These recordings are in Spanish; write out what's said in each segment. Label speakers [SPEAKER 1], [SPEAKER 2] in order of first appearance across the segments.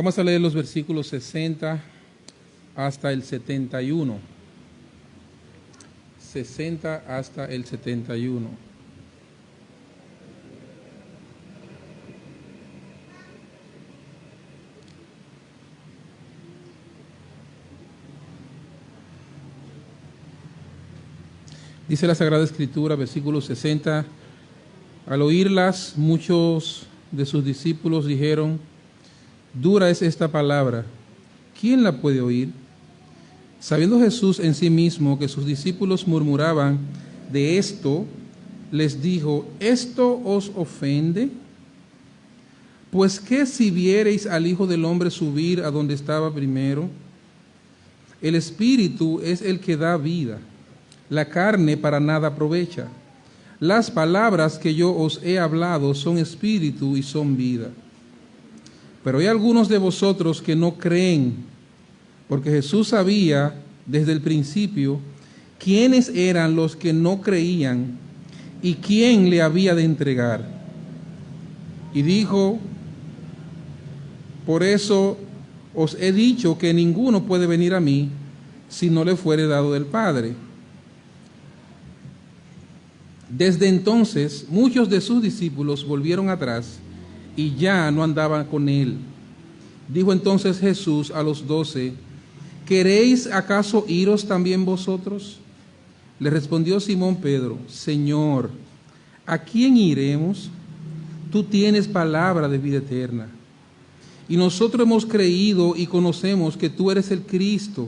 [SPEAKER 1] Vamos a leer los versículos 60 hasta el 71. 60 hasta el 71. Dice la Sagrada Escritura, versículo 60, al oírlas, muchos de sus discípulos dijeron: dura es esta palabra, ¿quién la puede oír? Sabiendo Jesús en sí mismo que sus discípulos murmuraban de esto, les dijo: ¿esto os ofende? Pues ¿qué si viereis al Hijo del Hombre subir a donde estaba primero? El Espíritu es el que da vida, la carne para nada aprovecha. Las palabras que yo os he hablado son espíritu y son vida. Pero hay algunos de vosotros que no creen, porque Jesús sabía desde el principio quiénes eran los que no creían y quién le había de entregar. Y dijo: por eso os he dicho que ninguno puede venir a mí si no le fuere dado del Padre. Desde entonces muchos de sus discípulos volvieron atrás y ya no andaban con él. Dijo entonces Jesús a los 12: ¿queréis acaso iros también vosotros? Le respondió Simón Pedro: Señor, ¿a quién iremos? Tú tienes palabra de vida eterna. Y nosotros hemos creído y conocemos que tú eres el Cristo,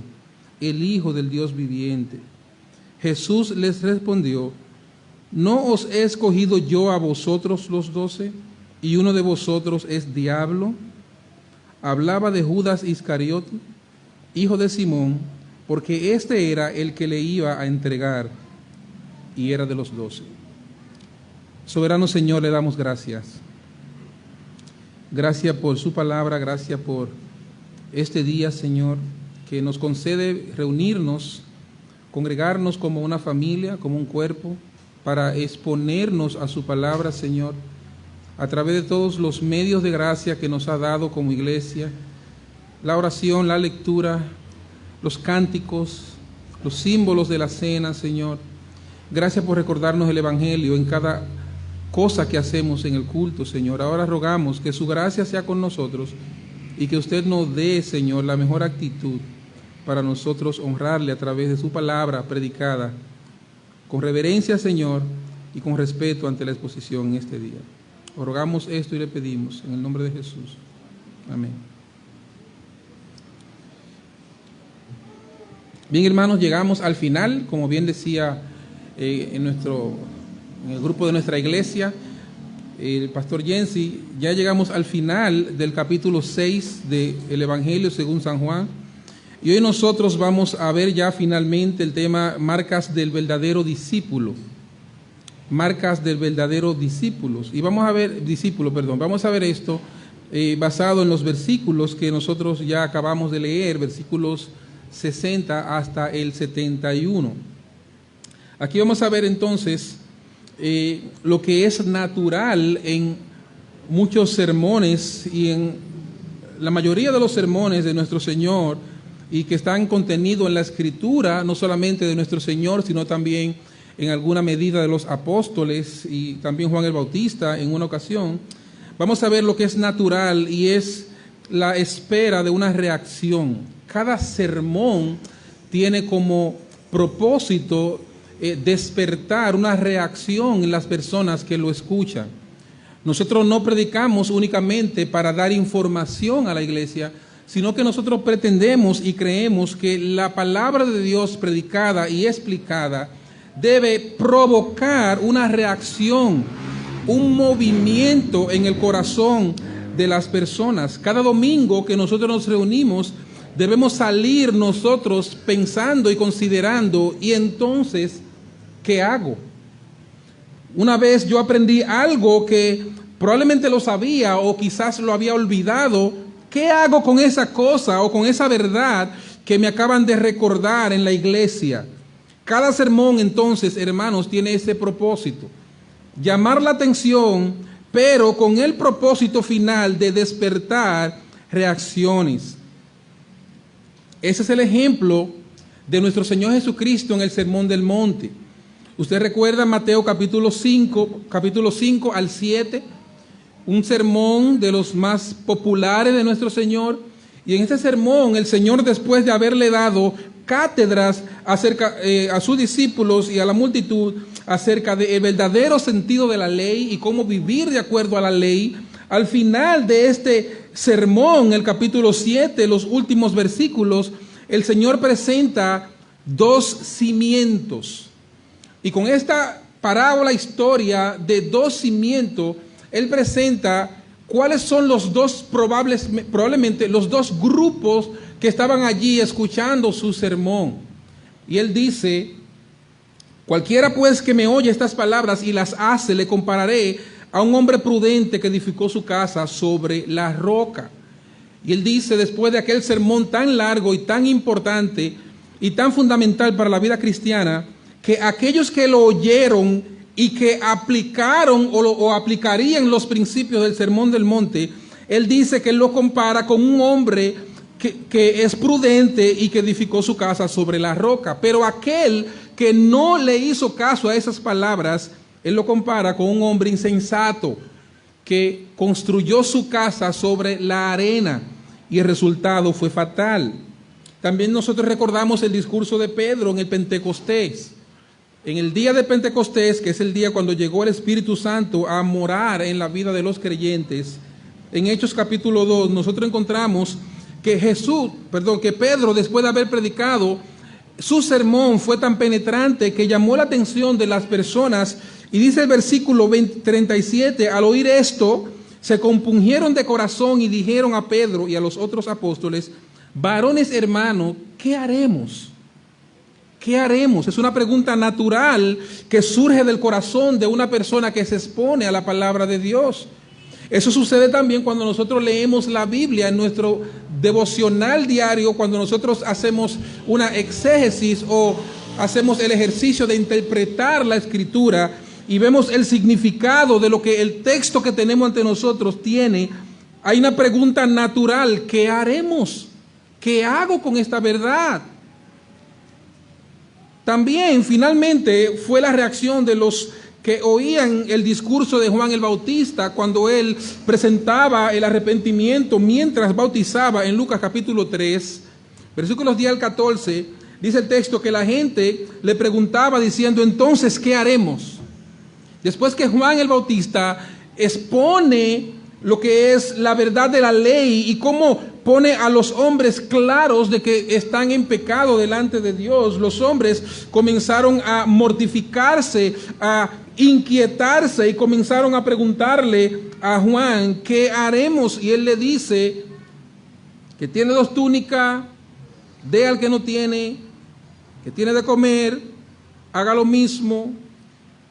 [SPEAKER 1] el Hijo del Dios viviente. Jesús les respondió: ¿no os he escogido yo a vosotros los 12? ¿Y uno de vosotros es diablo? Hablaba de Judas Iscariote, hijo de Simón, porque este era el que le iba a entregar, y era de los 12. Soberano Señor, le damos gracias. Gracias por su palabra, gracias por este día, Señor, que nos concede reunirnos, congregarnos como una familia, como un cuerpo, para exponernos a su palabra, Señor, a través de todos los medios de gracia que nos ha dado como iglesia, la oración, la lectura, los cánticos, los símbolos de la cena, Señor. Gracias por recordarnos el Evangelio en cada cosa que hacemos en el culto, Señor. Ahora rogamos que su gracia sea con nosotros y que usted nos dé, Señor, la mejor actitud para nosotros honrarle a través de su palabra predicada, con reverencia, Señor, y con respeto ante la exposición en este día. Os rogamos esto y le pedimos en el nombre de Jesús. Amén. Bien, hermanos, llegamos al final, como bien decía en el grupo de nuestra iglesia, el pastor Jensi, ya llegamos al final del capítulo 6 del Evangelio según San Juan. Y hoy nosotros vamos a ver ya finalmente el tema marcas del verdadero discípulo. Marcas del verdadero discípulo. Y vamos a ver esto basado en los versículos que nosotros ya acabamos de leer, versículos 60 hasta el 71. Aquí vamos a ver entonces lo que es natural en muchos sermones y en la mayoría de los sermones de nuestro Señor, y que están contenidos en la Escritura, no solamente de nuestro Señor, sino también en alguna medida de los apóstoles y también Juan el Bautista en una ocasión. Vamos a ver lo que es natural y es la espera de una reacción. Cada sermón tiene como propósito despertar una reacción en las personas que lo escuchan. Nosotros no predicamos únicamente para dar información a la iglesia, sino que nosotros pretendemos y creemos que la palabra de Dios predicada y explicada debe provocar una reacción, un movimiento en el corazón de las personas. Cada domingo que nosotros nos reunimos, debemos salir nosotros pensando y considerando: y entonces, ¿qué hago? Una vez yo aprendí algo que probablemente lo sabía o quizás lo había olvidado. ¿Qué hago con esa cosa o con esa verdad que me acaban de recordar en la iglesia? Cada sermón, entonces, hermanos, tiene ese propósito: llamar la atención, pero con el propósito final de despertar reacciones. Ese es el ejemplo de nuestro Señor Jesucristo en el Sermón del Monte. Usted recuerda Mateo capítulo 5 al 7, un sermón de los más populares de nuestro Señor. Y en ese sermón el Señor, después de haberle dado cátedras acerca a sus discípulos y a la multitud acerca del verdadero sentido de la ley y cómo vivir de acuerdo a la ley, al final de este sermón, el capítulo 7, los últimos versículos, el Señor presenta dos cimientos. Y con esta parábola historia de dos cimientos, Él presenta cuáles son los dos probablemente los dos grupos que estaban allí escuchando su sermón. Y Él dice: cualquiera pues que me oye estas palabras y las hace, le compararé a un hombre prudente que edificó su casa sobre la roca. Y Él dice, después de aquel sermón tan largo y tan importante y tan fundamental para la vida cristiana, que aquellos que lo oyeron y que aplicaron o aplicarían los principios del Sermón del Monte, Él dice que Él lo compara con un hombre que es prudente y que edificó su casa sobre la roca. Pero aquel que no le hizo caso a esas palabras, Él lo compara con un hombre insensato que construyó su casa sobre la arena y el resultado fue fatal. También nosotros recordamos el discurso de Pedro en el Pentecostés. En el día de Pentecostés, que es el día cuando llegó el Espíritu Santo a morar en la vida de los creyentes, en Hechos capítulo 2, nosotros encontramos que que Pedro, después de haber predicado, su sermón fue tan penetrante que llamó la atención de las personas. Y dice el versículo 37, al oír esto, se compungieron de corazón y dijeron a Pedro y a los otros apóstoles: varones hermanos, ¿qué haremos? ¿Qué haremos? Es una pregunta natural que surge del corazón de una persona que se expone a la palabra de Dios. Eso sucede también cuando nosotros leemos la Biblia en nuestro devocional diario, cuando nosotros hacemos una exégesis o hacemos el ejercicio de interpretar la Escritura y vemos el significado de lo que el texto que tenemos ante nosotros tiene. Hay una pregunta natural: ¿qué haremos? ¿Qué hago con esta verdad? También, finalmente, fue la reacción de los que oían el discurso de Juan el Bautista cuando él presentaba el arrepentimiento mientras bautizaba en Lucas capítulo 3, versículos 10 al 14. Dice el texto que la gente le preguntaba diciendo: entonces, ¿qué haremos? Después que Juan el Bautista expone lo que es la verdad de la ley y cómo pone a los hombres claros de que están en pecado delante de Dios, los hombres comenzaron a mortificarse, a inquietarse y comenzaron a preguntarle a Juan: ¿qué haremos? Y él le dice que tiene 2 túnicas, dé al que no tiene, que tiene de comer, haga lo mismo.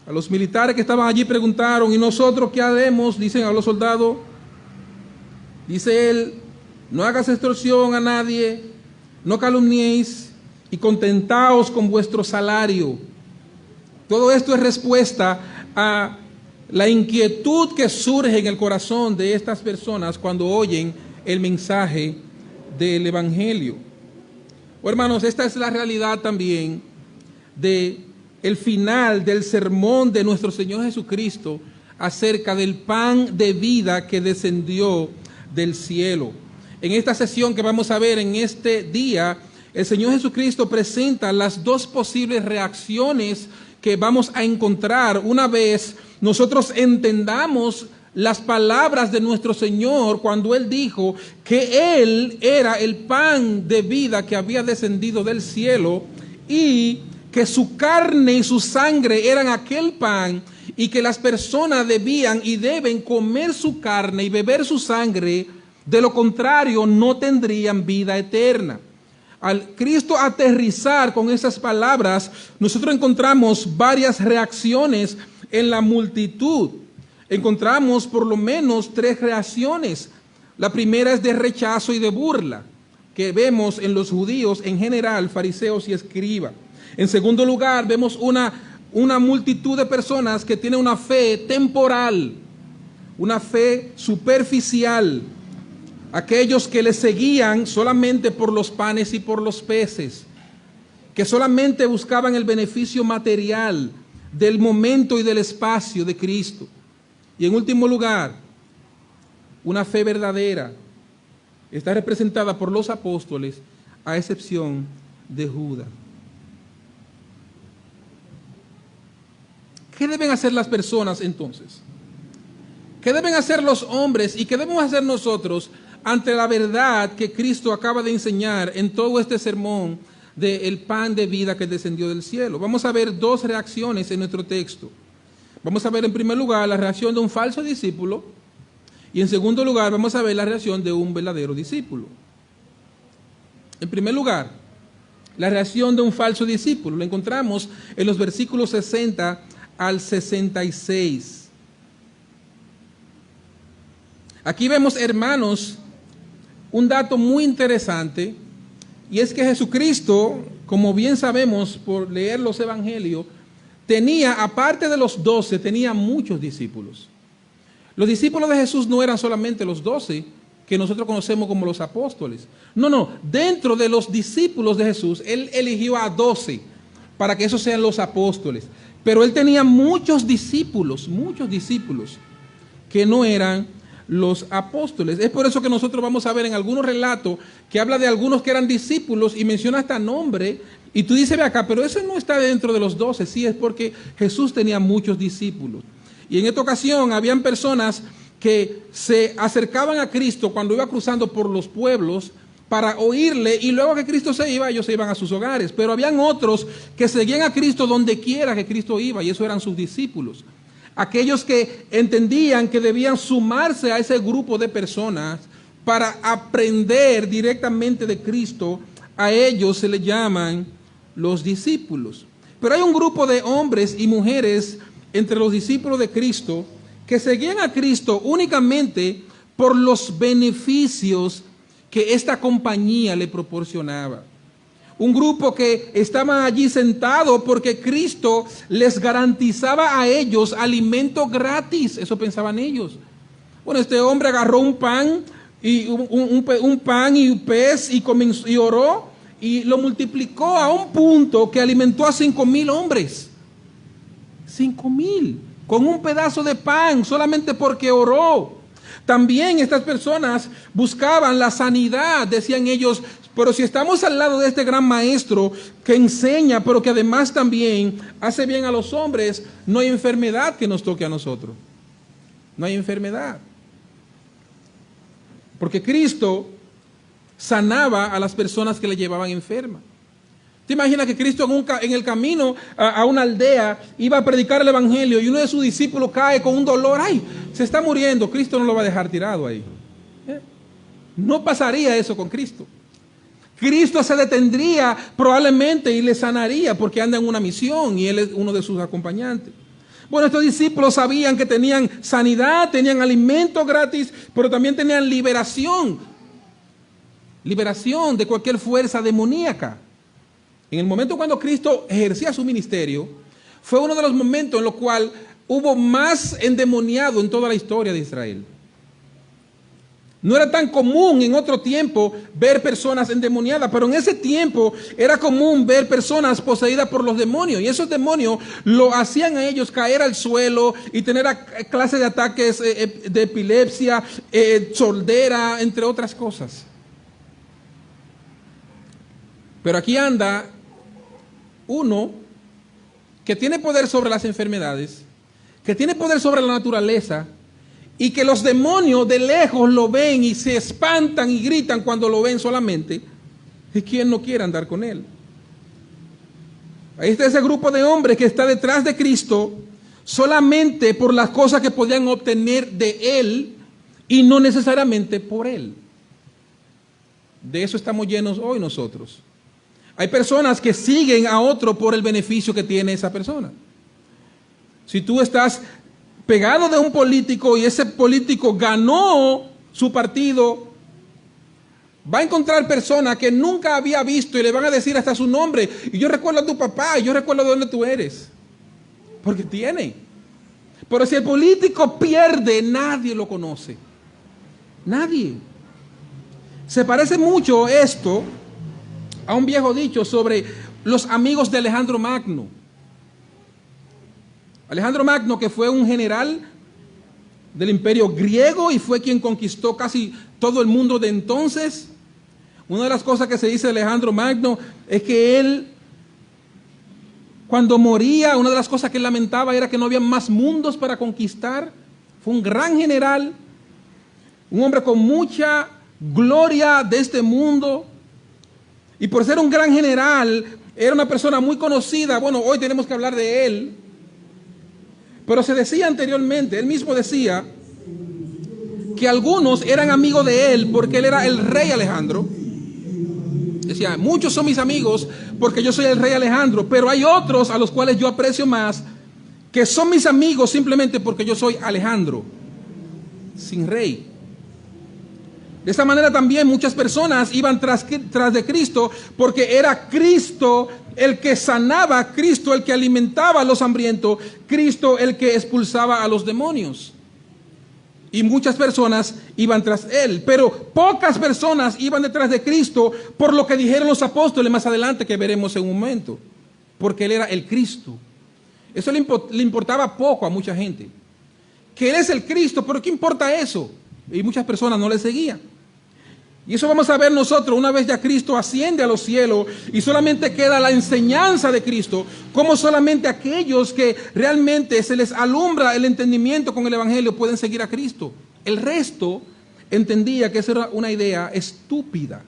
[SPEAKER 1] A los militares que estaban allí preguntaron: ¿y nosotros qué haremos? Dicen a los soldados. Dice él: no hagas extorsión a nadie, no calumniéis y contentaos con vuestro salario. Todo esto es respuesta a la inquietud que surge en el corazón de estas personas cuando oyen el mensaje del Evangelio. Hermanos, esta es la realidad también de el final del sermón de nuestro Señor Jesucristo acerca del pan de vida que descendió del cielo. En esta sesión que vamos a ver en este día, el Señor Jesucristo presenta las 2 posibles reacciones que vamos a encontrar una vez nosotros entendamos las palabras de nuestro Señor cuando Él dijo que Él era el pan de vida que había descendido del cielo y que su carne y su sangre eran aquel pan y que las personas debían y deben comer su carne y beber su sangre, de lo contrario no tendrían vida eterna. Al Cristo aterrizar con esas palabras, nosotros encontramos varias reacciones en la multitud. Encontramos por lo menos 3 reacciones. La primera es de rechazo y de burla, que vemos en los judíos en general, fariseos y escribas. En segundo lugar, vemos una multitud de personas que tienen una fe temporal, una fe superficial, aquellos que le seguían solamente por los panes y por los peces, que solamente buscaban el beneficio material del momento y del espacio de Cristo. Y en último lugar, una fe verdadera está representada por los apóstoles, a excepción de Judas. ¿Qué deben hacer las personas entonces? ¿Qué deben hacer los hombres y qué debemos hacer nosotros ante la verdad que Cristo acaba de enseñar en todo este sermón del pan de vida que descendió del cielo? Vamos a ver dos reacciones en nuestro texto. Vamos a ver en primer lugar la reacción de un falso discípulo y en segundo lugar vamos a ver la reacción de un verdadero discípulo. En primer lugar, la reacción de un falso discípulo la encontramos en los versículos 60 al 66. Aquí vemos, hermanos, un dato muy interesante, y es que Jesucristo, como bien sabemos por leer los evangelios, tenía, aparte de los 12, tenía muchos discípulos. Los discípulos de Jesús no eran solamente los 12 que nosotros conocemos como los apóstoles. No, dentro de los discípulos de Jesús, Él eligió a 12 para que esos sean los apóstoles. Pero Él tenía muchos discípulos que no eran los apóstoles. Es por eso que nosotros vamos a ver en algunos relatos que habla de algunos que eran discípulos y menciona hasta nombre. Y tú dices, ve acá, pero eso no está dentro de los 12. Sí, es porque Jesús tenía muchos discípulos. Y en esta ocasión habían personas que se acercaban a Cristo cuando iba cruzando por los pueblos para oírle, y luego que Cristo se iba, ellos se iban a sus hogares. Pero habían otros que seguían a Cristo donde quiera que Cristo iba, y esos eran sus discípulos. Aquellos que entendían que debían sumarse a ese grupo de personas para aprender directamente de Cristo, a ellos se les llaman los discípulos. Pero hay un grupo de hombres y mujeres entre los discípulos de Cristo que seguían a Cristo únicamente por los beneficios que esta compañía le proporcionaba. Un grupo que estaba allí sentado porque Cristo les garantizaba a ellos alimento gratis. Eso pensaban ellos. Bueno, este hombre agarró un pan y un pan y un pez y oró y lo multiplicó a un punto que alimentó a 5,000 hombres. 5,000 con un pedazo de pan solamente porque oró. También estas personas buscaban la sanidad, decían ellos, pero si estamos al lado de este gran maestro que enseña, pero que además también hace bien a los hombres, no hay enfermedad que nos toque a nosotros. No hay enfermedad. Porque Cristo sanaba a las personas que le llevaban enfermas. ¿Te imaginas que Cristo en el camino a una aldea iba a predicar el evangelio y uno de sus discípulos cae con un dolor? ¡Ay! Se está muriendo. Cristo no lo va a dejar tirado ahí. No pasaría eso con Cristo. Cristo se detendría probablemente y le sanaría porque anda en una misión y Él es uno de sus acompañantes. Bueno, estos discípulos sabían que tenían sanidad, tenían alimento gratis, pero también tenían liberación. Liberación de cualquier fuerza demoníaca. En el momento cuando Cristo ejercía su ministerio, fue uno de los momentos en los cuales hubo más endemoniado en toda la historia de Israel. No era tan común en otro tiempo ver personas endemoniadas, pero en ese tiempo era común ver personas poseídas por los demonios. Y esos demonios lo hacían a ellos caer al suelo y tener clases de ataques de epilepsia, sordera, entre otras cosas. Pero aquí anda uno que tiene poder sobre las enfermedades, que tiene poder sobre la naturaleza, y que los demonios de lejos lo ven y se espantan y gritan cuando lo ven solamente. ¿Y quién no quiere andar con él? Ahí está ese grupo de hombres que está detrás de Cristo solamente por las cosas que podían obtener de él y no necesariamente por él. De eso estamos llenos hoy nosotros. Hay personas que siguen a otro por el beneficio que tiene esa persona. Si tú estás pegado de un político y ese político ganó su partido, va a encontrar personas que nunca había visto y le van a decir hasta su nombre. Y yo recuerdo a tu papá, y yo recuerdo de dónde tú eres. Porque tiene. Pero si el político pierde, nadie lo conoce. Nadie. Se parece mucho esto a un viejo dicho sobre los amigos de Alejandro Magno. Alejandro Magno, que fue un general del imperio griego y fue quien conquistó casi todo el mundo de entonces. Una de las cosas que se dice de Alejandro Magno es que él, cuando moría, una de las cosas que él lamentaba era que no había más mundos para conquistar. Fue un gran general, un hombre con mucha gloria de este mundo, y por ser un gran general, era una persona muy conocida. Bueno, hoy tenemos que hablar de él, pero se decía anteriormente, él mismo decía, que algunos eran amigos de él porque él era el rey Alejandro. Decía, muchos son mis amigos porque yo soy el rey Alejandro, pero hay otros a los cuales yo aprecio más, que son mis amigos simplemente porque yo soy Alejandro, sin rey. De esa manera también muchas personas iban tras de Cristo porque era Cristo el que sanaba, Cristo el que alimentaba a los hambrientos, Cristo el que expulsaba a los demonios. Y muchas personas iban tras él, pero pocas personas iban detrás de Cristo por lo que dijeron los apóstoles más adelante, que veremos en un momento, porque él era el Cristo. Eso le importaba poco a mucha gente, que él es el Cristo, pero ¿qué importa eso? Y muchas personas no le seguían. Y eso vamos a ver nosotros una vez ya Cristo asciende a los cielos y solamente queda la enseñanza de Cristo, como solamente aquellos que realmente se les alumbra el entendimiento con el Evangelio pueden seguir a Cristo. El resto entendía que esa era una idea estúpida.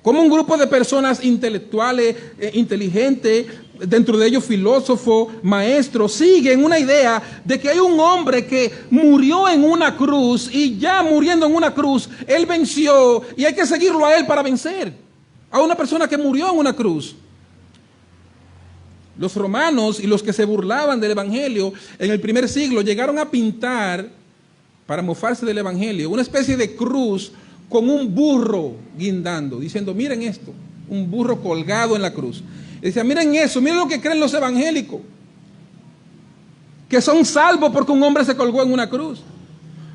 [SPEAKER 1] Como un grupo de personas intelectuales, inteligentes, dentro de ellos filósofos, maestros, siguen una idea de que hay un hombre que murió en una cruz y ya muriendo en una cruz, él venció y hay que seguirlo a él para vencer. A una persona que murió en una cruz. Los romanos y los que se burlaban del Evangelio en el primer siglo llegaron a pintar, para mofarse del Evangelio, una especie de cruz con un burro guindando, diciendo, miren esto, un burro colgado en la cruz. Y decía, miren eso, miren lo que creen los evangélicos, que son salvos porque un hombre se colgó en una cruz.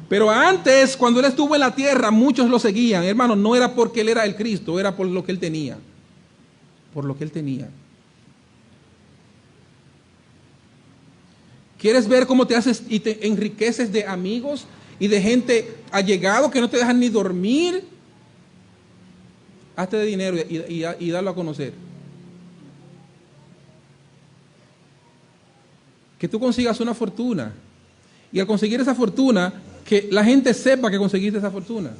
[SPEAKER 1] Pero antes, cuando él estuvo en la tierra, muchos lo seguían. Hermano, no era porque él era el Cristo, era por lo que él tenía. Por lo que él tenía. ¿Quieres ver cómo te haces y te enriqueces de amigos y de gente allegado que no te dejan ni dormir? Hazte de dinero y darlo a conocer. Que tú consigas una fortuna. Y al conseguir esa fortuna, que la gente sepa que conseguiste esa fortuna.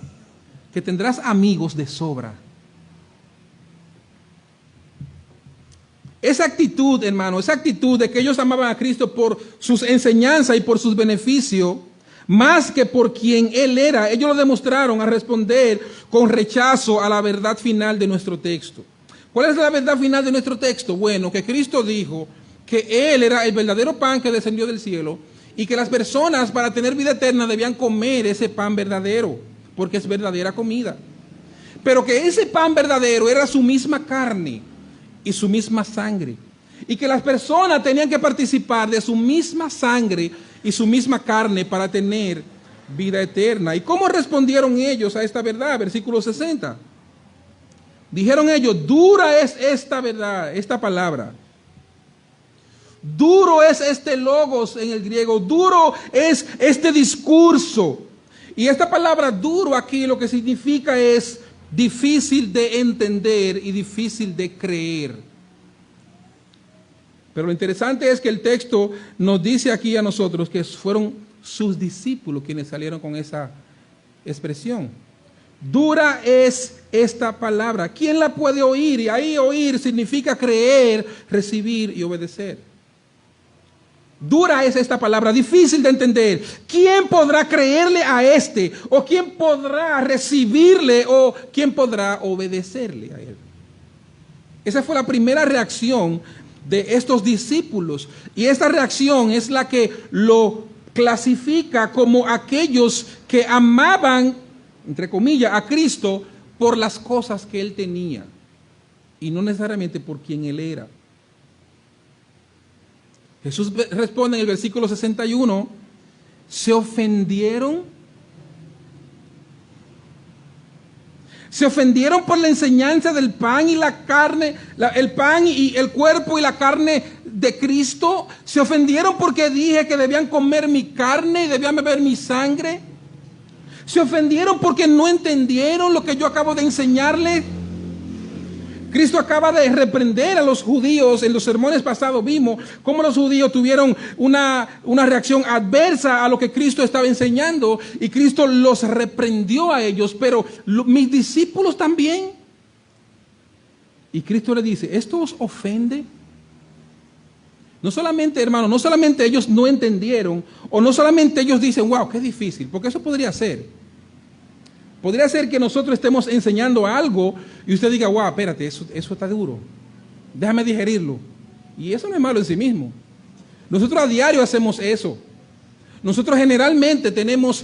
[SPEAKER 1] Que tendrás amigos de sobra. Esa actitud, hermano, esa actitud de que ellos amaban a Cristo por sus enseñanzas y por sus beneficios, más que por quien Él era, ellos lo demostraron al responder con rechazo a la verdad final de nuestro texto. ¿Cuál es la verdad final de nuestro texto? Bueno, que Cristo dijo que Él era el verdadero pan que descendió del cielo y que las personas para tener vida eterna debían comer ese pan verdadero, porque es verdadera comida. Pero que ese pan verdadero era su misma carne y su misma sangre. Y que las personas tenían que participar de su misma sangre y su misma carne para tener vida eterna. ¿Y cómo respondieron ellos a esta verdad? Versículo 60. Dijeron ellos, dura es esta verdad, esta palabra. Duro es este logos en el griego, duro es este discurso. Y esta palabra duro aquí lo que significa es difícil de entender y difícil de creer. Pero lo interesante es que el texto nos dice aquí a nosotros que fueron sus discípulos quienes salieron con esa expresión. Dura es esta palabra. ¿Quién la puede oír? Y ahí oír significa creer, recibir y obedecer. Dura es esta palabra, difícil de entender. ¿Quién podrá creerle a este? ¿O quién podrá recibirle? ¿O quién podrá obedecerle a él? Esa fue la primera reacción de estos discípulos. Y esta reacción es la que lo clasifica como aquellos que amaban, entre comillas, a Cristo por las cosas que Él tenía. Y no necesariamente por quien Él era. Jesús responde en el versículo 61, ¿se ofendieron? Se ofendieron por la enseñanza del pan y la carne, el pan y el cuerpo y la carne de Cristo. Se ofendieron porque dije que debían comer mi carne y debían beber mi sangre. Se ofendieron porque no entendieron lo que yo acabo de enseñarles. Cristo acaba de reprender a los judíos. En los sermones pasados vimos cómo los judíos tuvieron una reacción adversa a lo que Cristo estaba enseñando, y Cristo los reprendió a ellos, pero mis discípulos también. Y Cristo le dice, ¿esto os ofende? No solamente, hermano, no solamente ellos no entendieron, o no solamente ellos dicen, wow, qué difícil, porque eso podría ser. Podría ser que nosotros estemos enseñando algo y usted diga, wow, espérate, eso está duro, déjame digerirlo. Y eso no es malo en sí mismo. Nosotros a diario hacemos eso. Nosotros generalmente tenemos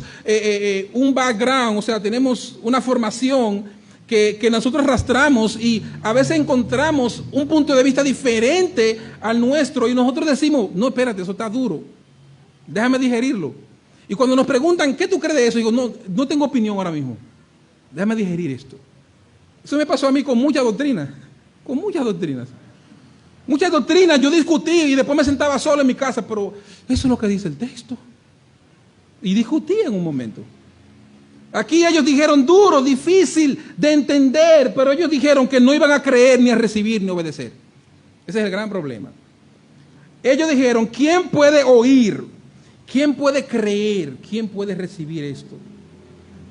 [SPEAKER 1] un background, o sea, tenemos una formación que nosotros arrastramos, y a veces encontramos un punto de vista diferente al nuestro y nosotros decimos, no, espérate, eso está duro, déjame digerirlo. Y cuando nos preguntan, ¿qué tú crees de eso? Digo, no tengo opinión ahora mismo. Déjame digerir esto. Eso me pasó a mí con muchas doctrinas. Con muchas doctrinas. Muchas doctrinas yo discutí y después me sentaba solo en mi casa, pero eso es lo que dice el texto. Y discutí en un momento. Aquí ellos dijeron duro, difícil de entender, pero ellos dijeron que no iban a creer, ni a recibir, ni a obedecer. Ese es el gran problema. Ellos dijeron, ¿quién puede oír? ¿Quién puede creer? ¿Quién puede recibir esto?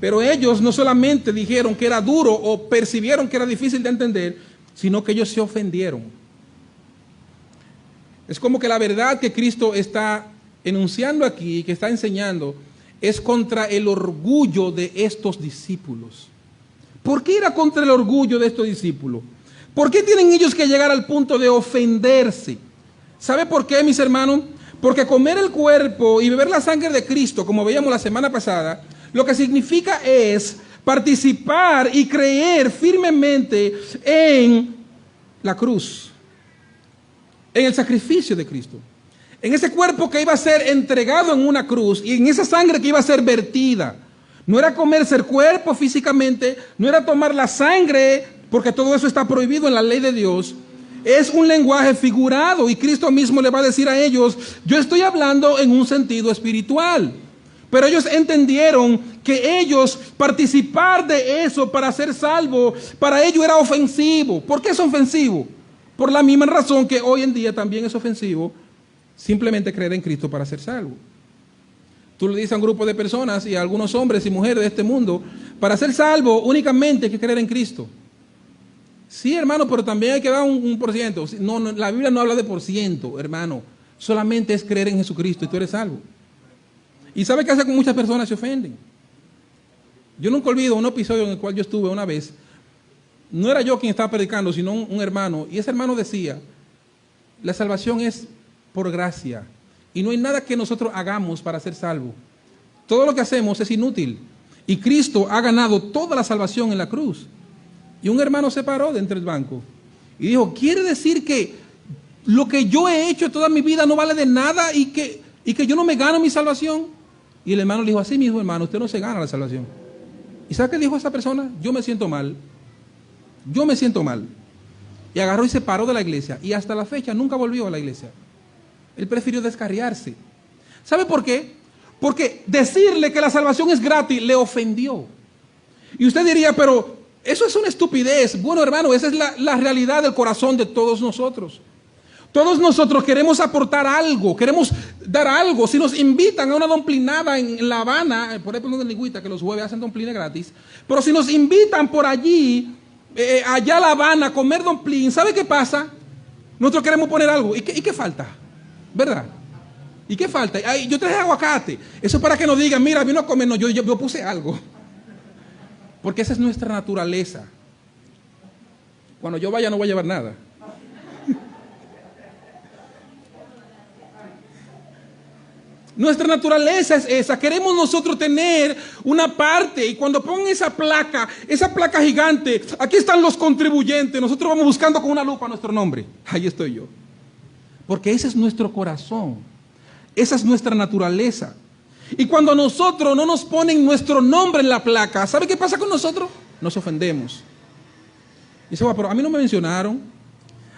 [SPEAKER 1] Pero ellos no solamente dijeron que era duro o percibieron que era difícil de entender, sino que ellos se ofendieron. Es como que la verdad que Cristo está enunciando aquí, que está enseñando, es contra el orgullo de estos discípulos. ¿Por qué era contra el orgullo de estos discípulos? ¿Por qué tienen ellos que llegar al punto de ofenderse? ¿Sabe por qué, mis hermanos? Porque comer el cuerpo y beber la sangre de Cristo, como veíamos la semana pasada, lo que significa es participar y creer firmemente en la cruz, en el sacrificio de Cristo, en ese cuerpo que iba a ser entregado en una cruz y en esa sangre que iba a ser vertida. No era comerse el cuerpo físicamente, no era tomar la sangre, porque todo eso está prohibido en la ley de Dios. Es un lenguaje figurado, y Cristo mismo le va a decir a ellos, yo estoy hablando en un sentido espiritual. Pero ellos entendieron que ellos participar de eso para ser salvo, para ellos era ofensivo. ¿Por qué es ofensivo? Por la misma razón que hoy en día también es ofensivo simplemente creer en Cristo para ser salvo. Tú le dices a un grupo de personas y a algunos hombres y mujeres de este mundo, para ser salvo únicamente hay que creer en Cristo. Sí, hermano, pero también hay que dar un por ciento. No, la Biblia no habla de por ciento, hermano. Solamente es creer en Jesucristo y tú eres salvo. ¿Y sabe qué hace con muchas personas? Se ofenden. Yo nunca olvido un episodio en el cual yo estuve una vez. No era yo quien estaba predicando, sino un hermano. Y ese hermano decía, la salvación es por gracia. Y no hay nada que nosotros hagamos para ser salvos. Todo lo que hacemos es inútil. Y Cristo ha ganado toda la salvación en la cruz. Y un hermano se paró de entre el banco y dijo, ¿quiere decir que lo que yo he hecho toda mi vida no vale de nada y que yo no me gano mi salvación? Y el hermano le dijo, así mismo, hermano, usted no se gana la salvación. ¿Y sabe qué dijo esa persona? Yo me siento mal. Yo me siento mal. Y agarró y se paró de la iglesia. Y hasta la fecha nunca volvió a la iglesia. Él prefirió descarriarse. ¿Sabe por qué? Porque decirle que la salvación es gratis le ofendió. Y usted diría, pero eso es una estupidez. Bueno, hermano, esa es la realidad del corazón de todos nosotros. Todos nosotros queremos aportar algo, queremos dar algo. Si nos invitan a una domplinada en La Habana, por ejemplo en Ligüita, que los jueves hacen domplines gratis, pero si nos invitan por allí, allá a La Habana, a comer domplín, ¿sabe qué pasa? Nosotros queremos poner algo. ¿Y qué falta? ¿Verdad? ¿Y qué falta? Ay, yo traje aguacate. Eso es para que nos digan, mira, vino a comer. No, yo puse algo. Porque esa es nuestra naturaleza. Cuando yo vaya no voy a llevar nada. Nuestra naturaleza es esa. Queremos nosotros tener una parte. Y cuando pongan esa placa gigante, aquí están los contribuyentes. Nosotros vamos buscando con una lupa nuestro nombre. Ahí estoy yo. Porque ese es nuestro corazón. Esa es nuestra naturaleza. Y cuando nosotros no nos ponen nuestro nombre en la placa, ¿sabe qué pasa con nosotros? nos ofendemos. Y dice, pero a mí no me mencionaron.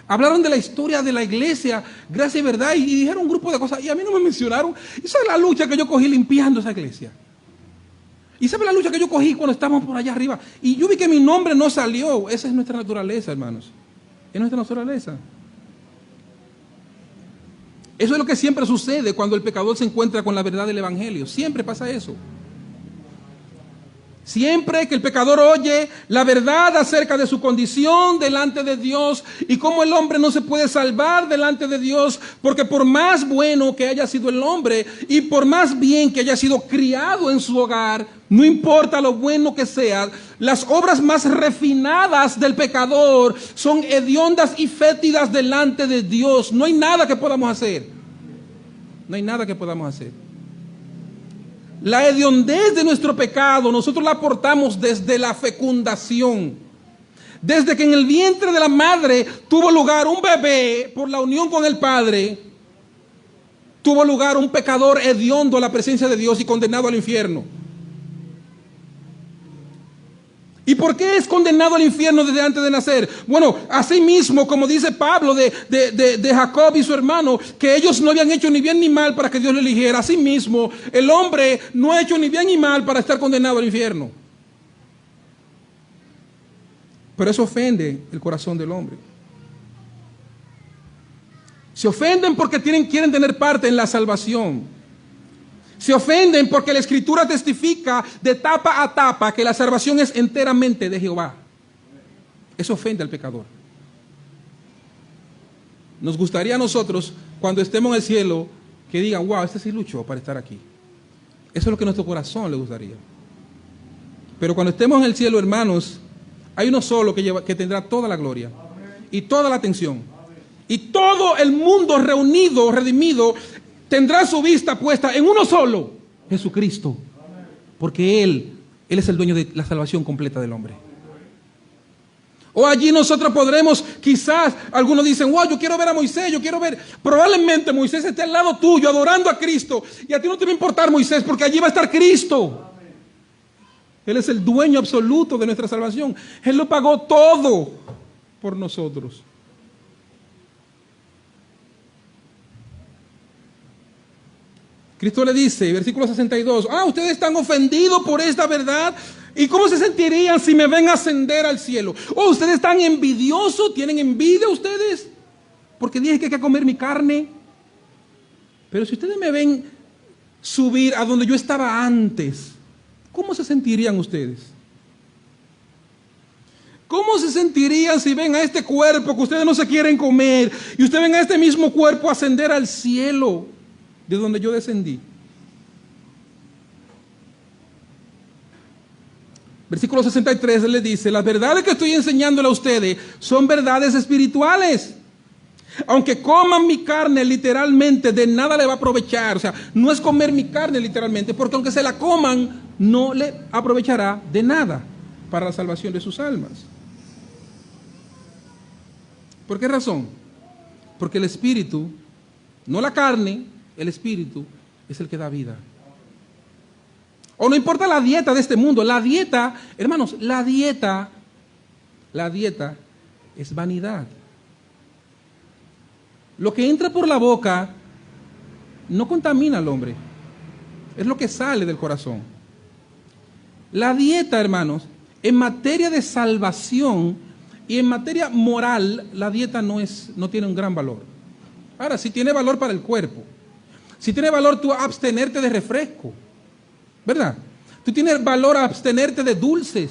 [SPEAKER 1] Hablaron de la historia de la iglesia, gracia y verdad, y dijeron un grupo de cosas, y a mí no me mencionaron. Y esa es la lucha que yo cogí limpiando esa iglesia. Y esa es la lucha que yo cogí cuando estábamos por allá arriba. Y yo vi que mi nombre no salió. Esa es nuestra naturaleza, hermanos. Es nuestra naturaleza. Eso es lo que siempre sucede cuando el pecador se encuentra con la verdad del evangelio. Siempre pasa eso. Siempre que el pecador oye la verdad acerca de su condición delante de Dios y cómo el hombre no se puede salvar delante de Dios, porque por más bueno que haya sido el hombre y por más bien que haya sido criado en su hogar, no importa lo bueno que sea, las obras más refinadas del pecador son hediondas y fétidas delante de Dios. No hay nada que podamos hacer. No hay nada que podamos hacer. La hediondez de nuestro pecado nosotros la aportamos desde la fecundación. Desde que en el vientre de la madre tuvo lugar un bebé por la unión con el padre, tuvo lugar un pecador hediondo a la presencia de Dios y condenado al infierno. ¿Y por qué es condenado al infierno desde antes de nacer? Bueno, así mismo, como dice Pablo de Jacob y su hermano, que ellos no habían hecho ni bien ni mal para que Dios lo eligiera. Así mismo, el hombre no ha hecho ni bien ni mal para estar condenado al infierno. Pero eso ofende el corazón del hombre. Se ofenden porque quieren tener parte en la salvación. Se ofenden porque la Escritura testifica de tapa a tapa que la salvación es enteramente de Jehová. Eso ofende al pecador. Nos gustaría a nosotros, cuando estemos en el cielo, que digan, wow, este sí luchó para estar aquí. Eso es lo que a nuestro corazón le gustaría. Pero cuando estemos en el cielo, hermanos, hay uno solo que tendrá toda la gloria y toda la atención. Y todo el mundo reunido, redimido, tendrá su vista puesta en uno solo, Jesucristo. Porque Él es el dueño de la salvación completa del hombre. O allí nosotros podremos, quizás, algunos dicen, wow, yo quiero ver a Moisés, yo quiero ver. Probablemente Moisés esté al lado tuyo, adorando a Cristo. Y a ti no te va a importar Moisés, porque allí va a estar Cristo. Él es el dueño absoluto de nuestra salvación. Él lo pagó todo por nosotros. Cristo le dice, versículo 62, ustedes están ofendidos por esta verdad. ¿Y cómo se sentirían si me ven ascender al cielo? Ustedes están envidiosos, ¿tienen envidia ustedes? Porque dije que hay que comer mi carne. Pero si ustedes me ven subir a donde yo estaba antes, ¿cómo se sentirían ustedes? ¿Cómo se sentirían si ven a este cuerpo que ustedes no se quieren comer y ustedes ven a este mismo cuerpo ascender al cielo de donde yo descendí? Versículo 63 él le dice, las verdades que estoy enseñándole a ustedes son verdades espirituales. Aunque coman mi carne literalmente, de nada le va a aprovechar. O sea, no es comer mi carne literalmente, porque aunque se la coman, no le aprovechará de nada para la salvación de sus almas. ¿Por qué razón? Porque el espíritu, no la carne, el espíritu es el que da vida. O no importa la dieta de este mundo, la dieta, hermanos, la dieta es vanidad. Lo que entra por la boca no contamina al hombre, es lo que sale del corazón. La dieta, hermanos, en materia de salvación y en materia moral, la dieta no tiene un gran valor. Ahora, sí tiene valor para el cuerpo. Si tiene valor tú abstenerte de refresco, ¿verdad? Tú tienes valor abstenerte de dulces,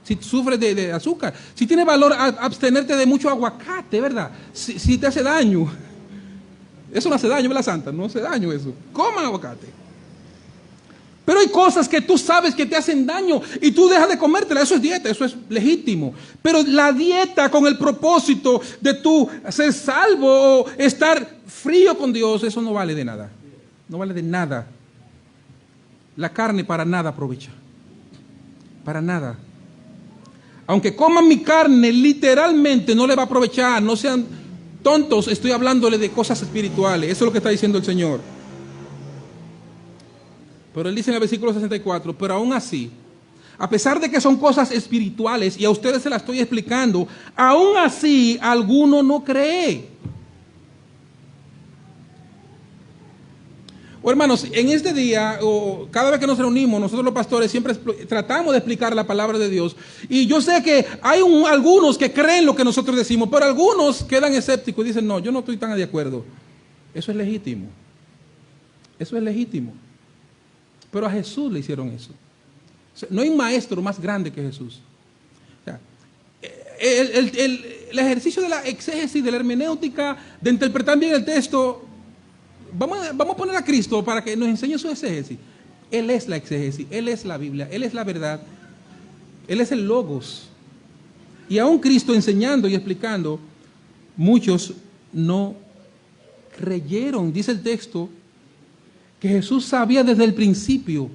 [SPEAKER 1] si sufres de azúcar. Si tiene valor abstenerte de mucho aguacate, ¿verdad? Si te hace daño. Eso no hace daño, ¿verdad, Santa? No hace daño eso. Coman aguacate. Pero hay cosas que tú sabes que te hacen daño y tú dejas de comértela. Eso es dieta, eso es legítimo. Pero la dieta con el propósito de tú ser salvo o estar frío con Dios, eso no vale de nada. No vale de nada. La carne para nada aprovecha. Para nada. Aunque coman mi carne, literalmente no le va a aprovechar. No sean tontos, estoy hablándole de cosas espirituales. Eso es lo que está diciendo el Señor. Pero él dice en el versículo 64, pero aún así, a pesar de que son cosas espirituales y a ustedes se las estoy explicando, aún así alguno no cree. O hermanos, en este día, o cada vez que nos reunimos, nosotros los pastores siempre tratamos de explicar la palabra de Dios. Y yo sé que hay algunos que creen lo que nosotros decimos, pero algunos quedan escépticos y dicen, no, yo no estoy tan de acuerdo. Eso es legítimo. Eso es legítimo. Pero a Jesús le hicieron eso. O sea, no hay maestro más grande que Jesús. O sea, el ejercicio de la exégesis, de la hermenéutica, de interpretar bien el texto, vamos a poner a Cristo para que nos enseñe su exégesis. Él es la exégesis, Él es la Biblia, Él es la verdad, Él es el Logos. Y aún Cristo enseñando y explicando, muchos no creyeron. Dice el texto que Jesús sabía desde el principio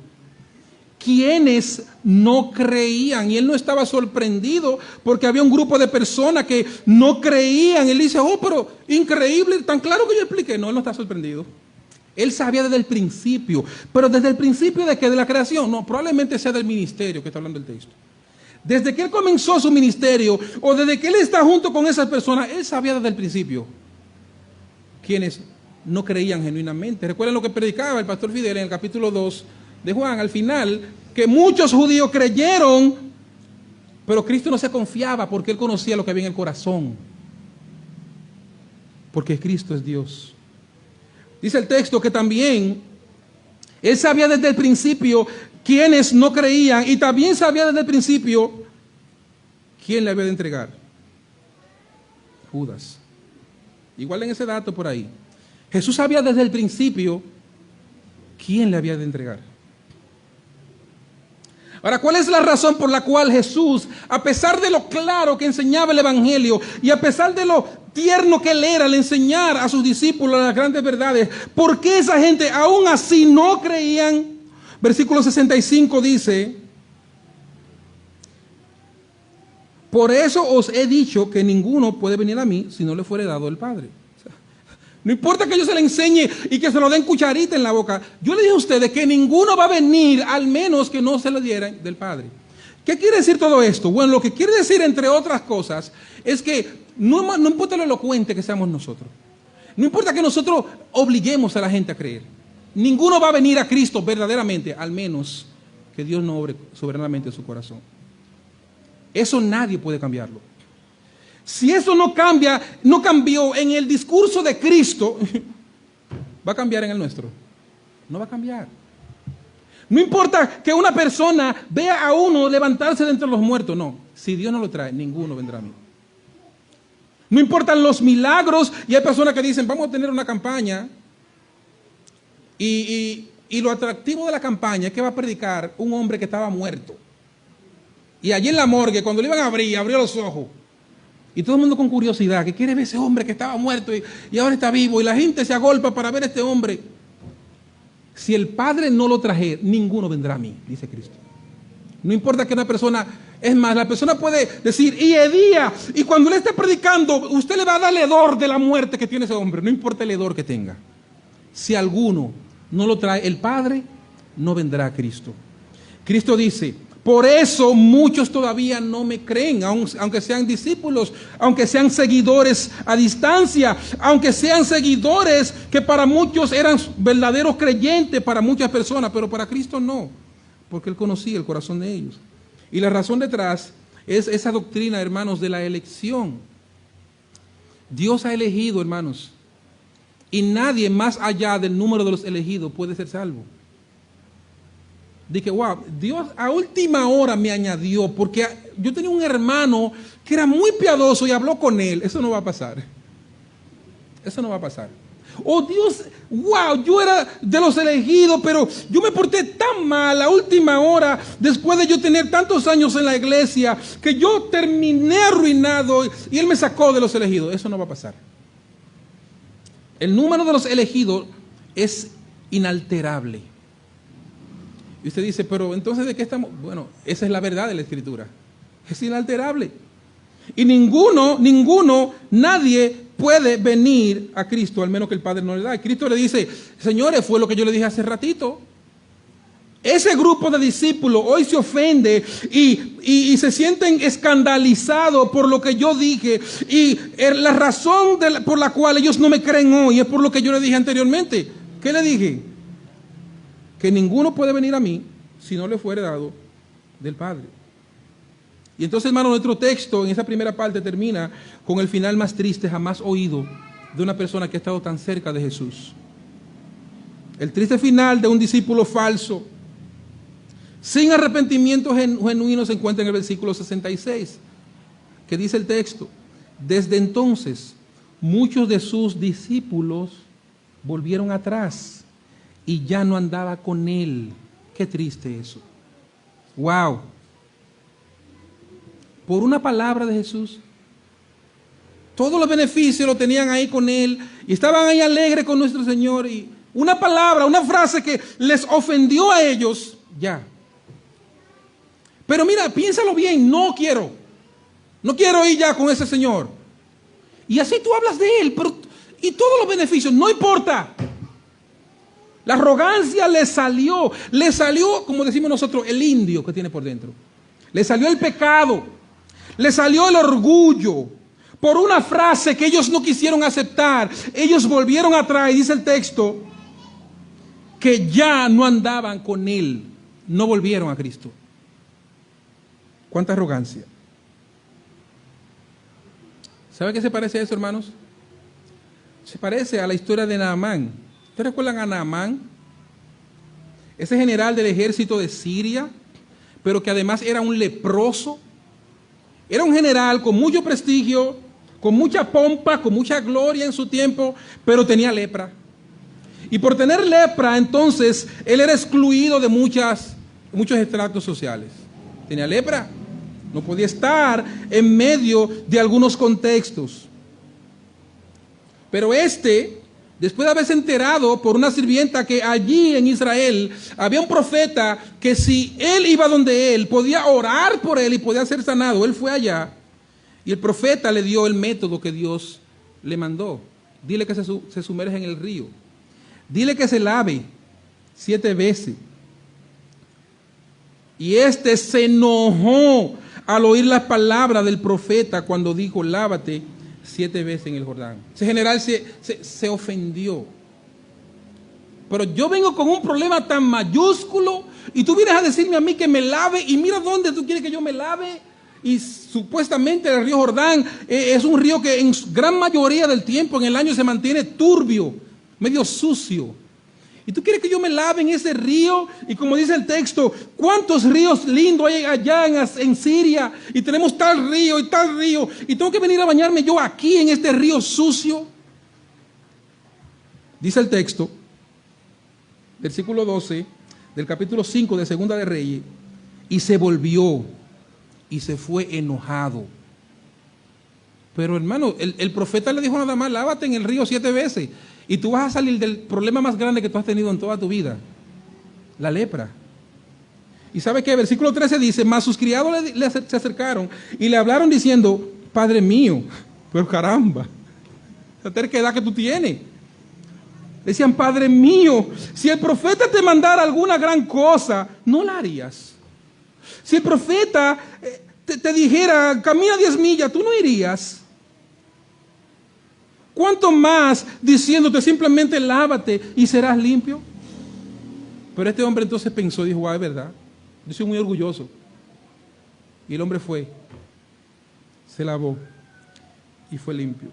[SPEAKER 1] quienes no creían, y Él no estaba sorprendido porque había un grupo de personas que no creían. Él dice, oh, pero increíble, tan claro que yo expliqué. No, Él no está sorprendido. Él sabía desde el principio, pero desde el principio de que de la creación, no, probablemente sea del ministerio que está hablando el texto. Desde que Él comenzó su ministerio, o desde que Él está junto con esas personas, Él sabía desde el principio quienes no creían genuinamente. Recuerden lo que predicaba el pastor Fidel en el capítulo 2 de Juan, al final, que muchos judíos creyeron, pero Cristo no se confiaba porque Él conocía lo que había en el corazón. Porque Cristo es Dios. Dice el texto que también Él sabía desde el principio quienes no creían, y también sabía desde el principio quién le había de entregar. Judas. Igual en ese dato por ahí. Jesús sabía desde el principio quién le había de entregar. Ahora, ¿cuál es la razón por la cual Jesús, a pesar de lo claro que enseñaba el Evangelio y a pesar de lo tierno que Él era al enseñar a sus discípulos las grandes verdades, por qué esa gente aún así no creían? Versículo 65 dice, por eso os he dicho que ninguno puede venir a mí si no le fuere dado el Padre. No importa que yo se le enseñe y que se lo den cucharita en la boca. Yo le dije a ustedes que ninguno va a venir al menos que no se lo dieran del Padre. ¿Qué quiere decir todo esto? Bueno, lo que quiere decir, entre otras cosas, es que no importa lo elocuente que seamos nosotros. No importa que nosotros obliguemos a la gente a creer. Ninguno va a venir a Cristo verdaderamente, al menos que Dios no obre soberanamente en su corazón. Eso nadie puede cambiarlo. Si eso no cambia, no cambió en el discurso de Cristo, ¿va a cambiar en el nuestro? No va a cambiar. No importa que una persona vea a uno levantarse de entre los muertos, no. Si Dios no lo trae, ninguno vendrá a mí. No importan los milagros, y hay personas que dicen, vamos a tener una campaña, y lo atractivo de la campaña es que va a predicar un hombre que estaba muerto. Y allí en la morgue, cuando le iban a abrir, abrió los ojos. Y todo el mundo con curiosidad, que quiere ver ese hombre que estaba muerto y ahora está vivo. Y la gente se agolpa para ver a este hombre. Si el Padre no lo traje, ninguno vendrá a mí, dice Cristo. No importa que una persona, es más, la persona puede decir, y Edía, y cuando le esté predicando, usted le va a dar el hedor de la muerte que tiene ese hombre. No importa el hedor que tenga. Si alguno no lo trae el Padre, no vendrá a Cristo. Cristo dice, por eso muchos todavía no me creen, aunque sean discípulos, aunque sean seguidores a distancia, aunque sean seguidores que para muchos eran verdaderos creyentes, para muchas personas, pero para Cristo no, porque Él conocía el corazón de ellos. Y la razón detrás es esa doctrina, hermanos, de la elección. Dios ha elegido, hermanos, y nadie más allá del número de los elegidos puede ser salvo. Dije, wow, Dios a última hora me añadió, porque yo tenía un hermano que era muy piadoso y habló con él. Eso no va a pasar. Eso no va a pasar. Oh Dios, wow, yo era de los elegidos, pero yo me porté tan mal a última hora, después de yo tener tantos años en la iglesia, que yo terminé arruinado y Él me sacó de los elegidos. Eso no va a pasar. El número de los elegidos es inalterable. Y usted dice, pero entonces ¿de qué estamos? Bueno, esa es la verdad de la Escritura. Es inalterable. Y nadie puede venir a Cristo, al menos que el Padre no le da. Y Cristo le dice, señores, fue lo que yo le dije hace ratito. Ese grupo de discípulos hoy se ofende y se sienten escandalizados por lo que yo dije. Y la razón por la cual ellos no me creen hoy es por lo que yo le dije anteriormente. ¿Qué le dije? Que ninguno puede venir a mí si no le fuere dado del Padre. Y entonces, hermano, nuestro texto en esa primera parte termina con el final más triste jamás oído de una persona que ha estado tan cerca de Jesús. El triste final de un discípulo falso, sin arrepentimiento genuino, se encuentra en el versículo 66, que dice el texto: desde entonces muchos de sus discípulos volvieron atrás y ya no andaba con él. Qué triste eso. Wow. Por una palabra de Jesús, todos los beneficios lo tenían ahí con él y estaban ahí alegres con nuestro Señor, y una palabra, una frase que les ofendió a ellos, ya. Pero mira, piénsalo bien, no quiero ir ya con ese Señor. Y así tú hablas de él, pero y todos los beneficios, no importa. La arrogancia le salió, como decimos nosotros, el indio que tiene por dentro. Le salió el pecado, le salió el orgullo. Por una frase que ellos no quisieron aceptar, ellos volvieron atrás, y dice el texto que ya no andaban con él, no volvieron a Cristo. ¿Cuánta arrogancia? ¿Sabe qué se parece a eso, hermanos? Se parece a la historia de Naamán. ¿Ustedes recuerdan a Naamán? Ese general del ejército de Siria, pero que además era un leproso. Era un general con mucho prestigio, con mucha pompa, con mucha gloria en su tiempo, pero tenía lepra. Y por tener lepra, entonces, él era excluido de muchos estratos sociales. Tenía lepra, no podía estar en medio de algunos contextos. Pero después de haberse enterado por una sirvienta que allí en Israel había un profeta que si él iba donde él, podía orar por él y podía ser sanado, él fue allá y el profeta le dio el método que Dios le mandó. Dile que se sumerja en el río. Dile que se lave 7 veces. Y se enojó al oír las palabras del profeta cuando dijo: lávate 7 veces en el Jordán. Ese general se ofendió. Pero yo vengo con un problema tan mayúsculo y tú vienes a decirme a mí que me lave, y mira dónde tú quieres que yo me lave. Y supuestamente el río Jordán es un río que en gran mayoría del tiempo en el año se mantiene turbio, medio sucio. Y tú quieres que yo me lave en ese río, y como dice el texto, ¿cuántos ríos lindos hay allá en Siria? Y tenemos tal río, y tengo que venir a bañarme yo aquí en este río sucio. Dice el texto, versículo 12 del capítulo 5 de Segunda de Reyes: y se volvió y se fue enojado. Pero hermano, el profeta le dijo nada más: lávate en el río 7 veces. Y tú vas a salir del problema más grande que tú has tenido en toda tu vida, la lepra. Y ¿sabe qué? Versículo 13 dice: mas sus criados se acercaron y le hablaron diciendo: Padre mío, pero caramba, la terquedad que tú tienes. Decían: Padre mío, si el profeta te mandara alguna gran cosa, ¿no la harías? Si el profeta te dijera: camina 10 millas, ¿tú no irías? ¿Cuánto más diciéndote simplemente lávate y serás limpio? Pero este hombre entonces pensó, dijo: es verdad, yo soy muy orgulloso. Y el hombre fue, se lavó y fue limpio.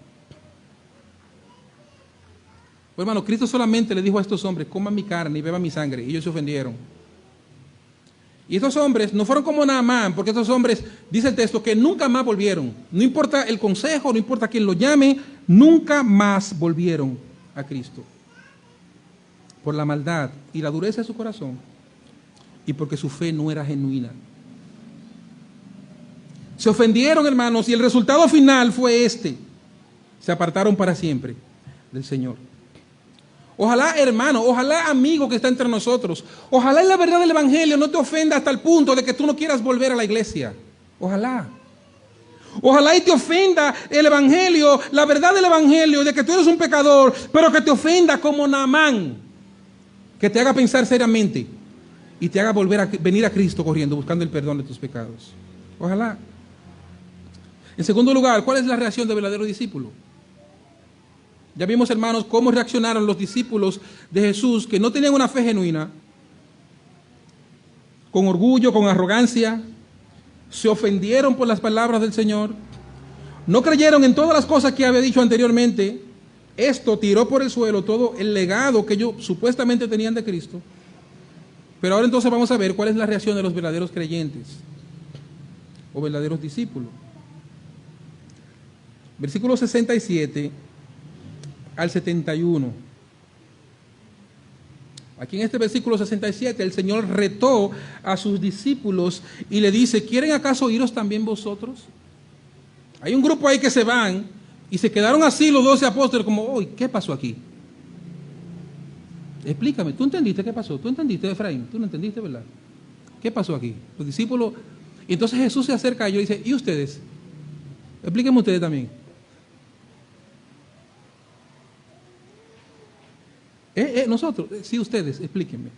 [SPEAKER 1] Pues hermano, Cristo solamente le dijo a estos hombres: coman mi carne y beban mi sangre. Y ellos se ofendieron. Y estos hombres no fueron como Naamán, porque estos hombres, dice el texto, que nunca más volvieron. No importa el consejo, no importa quién lo llame, nunca más volvieron a Cristo. Por la maldad y la dureza de su corazón, y porque su fe no era genuina. Se ofendieron, hermanos, y el resultado final fue se apartaron para siempre del Señor. Ojalá, hermano, ojalá, amigo que está entre nosotros, ojalá la verdad del Evangelio no te ofenda hasta el punto de que tú no quieras volver a la iglesia. Ojalá. Ojalá y te ofenda el Evangelio, la verdad del Evangelio, de que tú eres un pecador, pero que te ofenda como Naamán, que te haga pensar seriamente y te haga venir a Cristo corriendo, buscando el perdón de tus pecados. Ojalá. En segundo lugar, ¿cuál es la reacción del verdadero discípulo? Ya vimos, hermanos, cómo reaccionaron los discípulos de Jesús que no tenían una fe genuina, con orgullo, con arrogancia, se ofendieron por las palabras del Señor, no creyeron en todas las cosas que había dicho anteriormente. Esto tiró por el suelo todo el legado que ellos supuestamente tenían de Cristo. Pero ahora entonces vamos a ver cuál es la reacción de los verdaderos creyentes o verdaderos discípulos. Versículos 67 al 71. Aquí en este versículo 67 el Señor retó a sus discípulos y le dice: ¿quieren acaso iros también vosotros? Hay un grupo ahí que se van y se quedaron así los 12 apóstoles como: uy, ¿qué pasó aquí? Explícame, ¿tú entendiste qué pasó? ¿Tú entendiste, Efraín? ¿Tú no entendiste, verdad? ¿Qué pasó aquí? Los discípulos... Y entonces Jesús se acerca a ellos y dice: ¿y ustedes? Explíquenme ustedes también. Nosotros, sí, ustedes, explíquenme.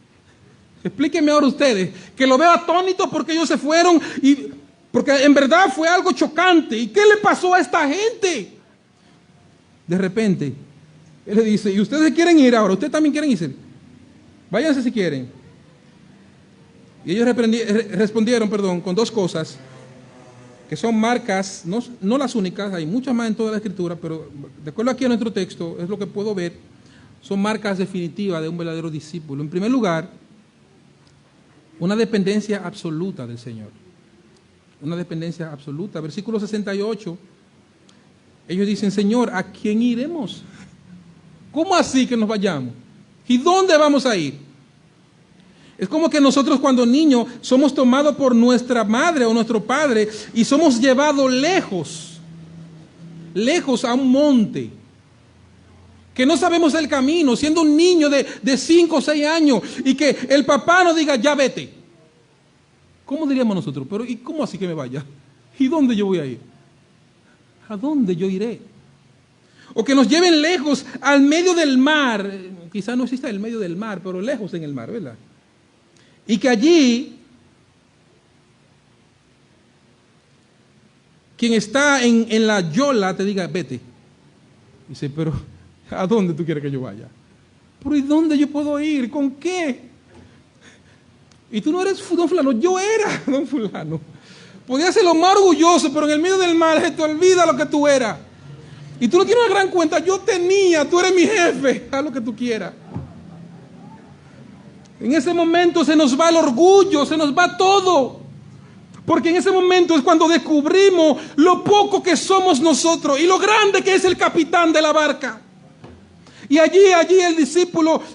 [SPEAKER 1] Explíquenme ahora ustedes, que lo veo atónito porque ellos se fueron y porque en verdad fue algo chocante. ¿Y qué le pasó a esta gente? De repente, él le dice: ¿y ustedes quieren ir ahora? ¿Ustedes también quieren irse? Váyanse si quieren. Y ellos respondieron con dos cosas, que son marcas, no las únicas, hay muchas más en toda la Escritura, pero de acuerdo aquí a nuestro texto, es lo que puedo ver, son marcas definitivas de un verdadero discípulo. En primer lugar, una dependencia absoluta del Señor. Una dependencia absoluta. Versículo 68, ellos dicen: Señor, ¿a quién iremos? ¿Cómo así que nos vayamos? ¿Y dónde vamos a ir? Es como que nosotros cuando niños somos tomados por nuestra madre o nuestro padre y somos llevados lejos a un monte, que no sabemos el camino, siendo un niño de 5 o 6 años, y que el papá nos diga: ya vete. ¿Cómo diríamos nosotros? Pero ¿y cómo así que me vaya? ¿Y dónde yo voy a ir? ¿A dónde yo iré? O que nos lleven lejos al medio del mar. Quizás no exista el medio del mar, pero lejos en el mar, ¿verdad? Y que allí quien está en la yola te diga: vete. Dice: pero ¿a dónde tú quieres que yo vaya? ¿Pero y dónde yo puedo ir? ¿Con qué? Y tú no eres don fulano, yo era don fulano. Podía ser lo más orgulloso, pero en el medio del mar se te olvida lo que tú eras. Y tú no tienes una gran cuenta: yo tenía, tú eres mi jefe, haz lo que tú quieras. En ese momento se nos va el orgullo, se nos va todo. Porque en ese momento es cuando descubrimos lo poco que somos nosotros y lo grande que es el capitán de la barca. Y allí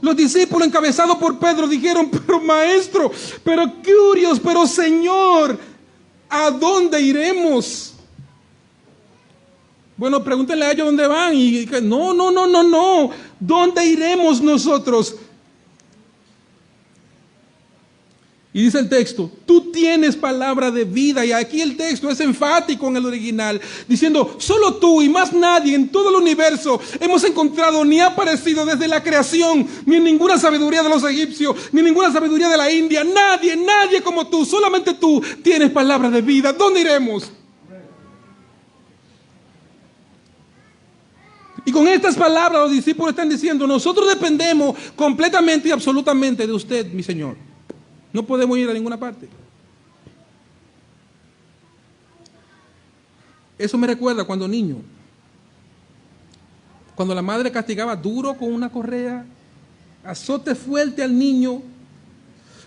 [SPEAKER 1] los discípulos encabezados por Pedro dijeron: pero maestro, pero curios, pero Señor, ¿a dónde iremos? Bueno, pregúntenle a ellos dónde van. Y no, ¿dónde iremos nosotros? Y dice el texto: tú tienes palabra de vida. Y aquí el texto es enfático en el original, diciendo: solo tú y más nadie en todo el universo hemos encontrado ni ha aparecido desde la creación, ni en ninguna sabiduría de los egipcios, ni en ninguna sabiduría de la India. Nadie como tú, solamente tú tienes palabra de vida. ¿Dónde iremos? Y con estas palabras los discípulos están diciendo: nosotros dependemos completamente y absolutamente de usted, mi Señor. No podemos ir a ninguna parte. Eso me recuerda cuando niño, cuando la madre castigaba duro con una correa, azote fuerte al niño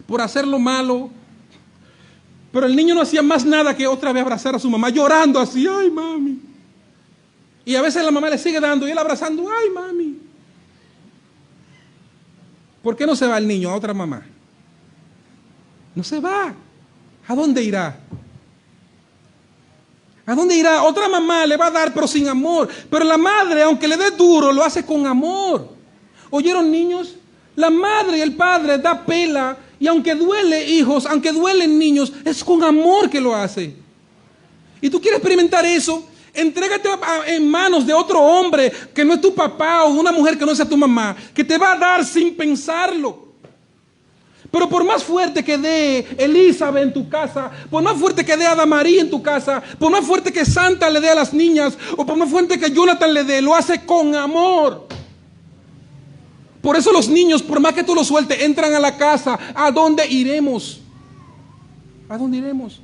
[SPEAKER 1] por hacer lo malo, pero el niño no hacía más nada que otra vez abrazar a su mamá, llorando así: ay mami. Y a veces la mamá le sigue dando y él abrazando: ay mami. ¿Por qué no se va el niño a otra mamá? No se va. ¿A dónde irá? ¿A dónde irá? Otra mamá le va a dar, pero sin amor. Pero la madre, aunque le dé duro, lo hace con amor. ¿Oyeron, niños? La madre y el padre da pela, y aunque duele, hijos, aunque duelen, niños, es con amor que lo hace. ¿Y tú quieres experimentar eso? Entrégate en manos de otro hombre que no es tu papá, o una mujer que no sea tu mamá, que te va a dar sin pensarlo. Pero por más fuerte que dé Elizabeth en tu casa, por más fuerte que dé Ada María en tu casa, por más fuerte que Santa le dé a las niñas, o por más fuerte que Jonathan le dé, lo hace con amor. Por eso los niños, por más que tú los sueltes, entran a la casa. ¿A dónde iremos? ¿A dónde iremos?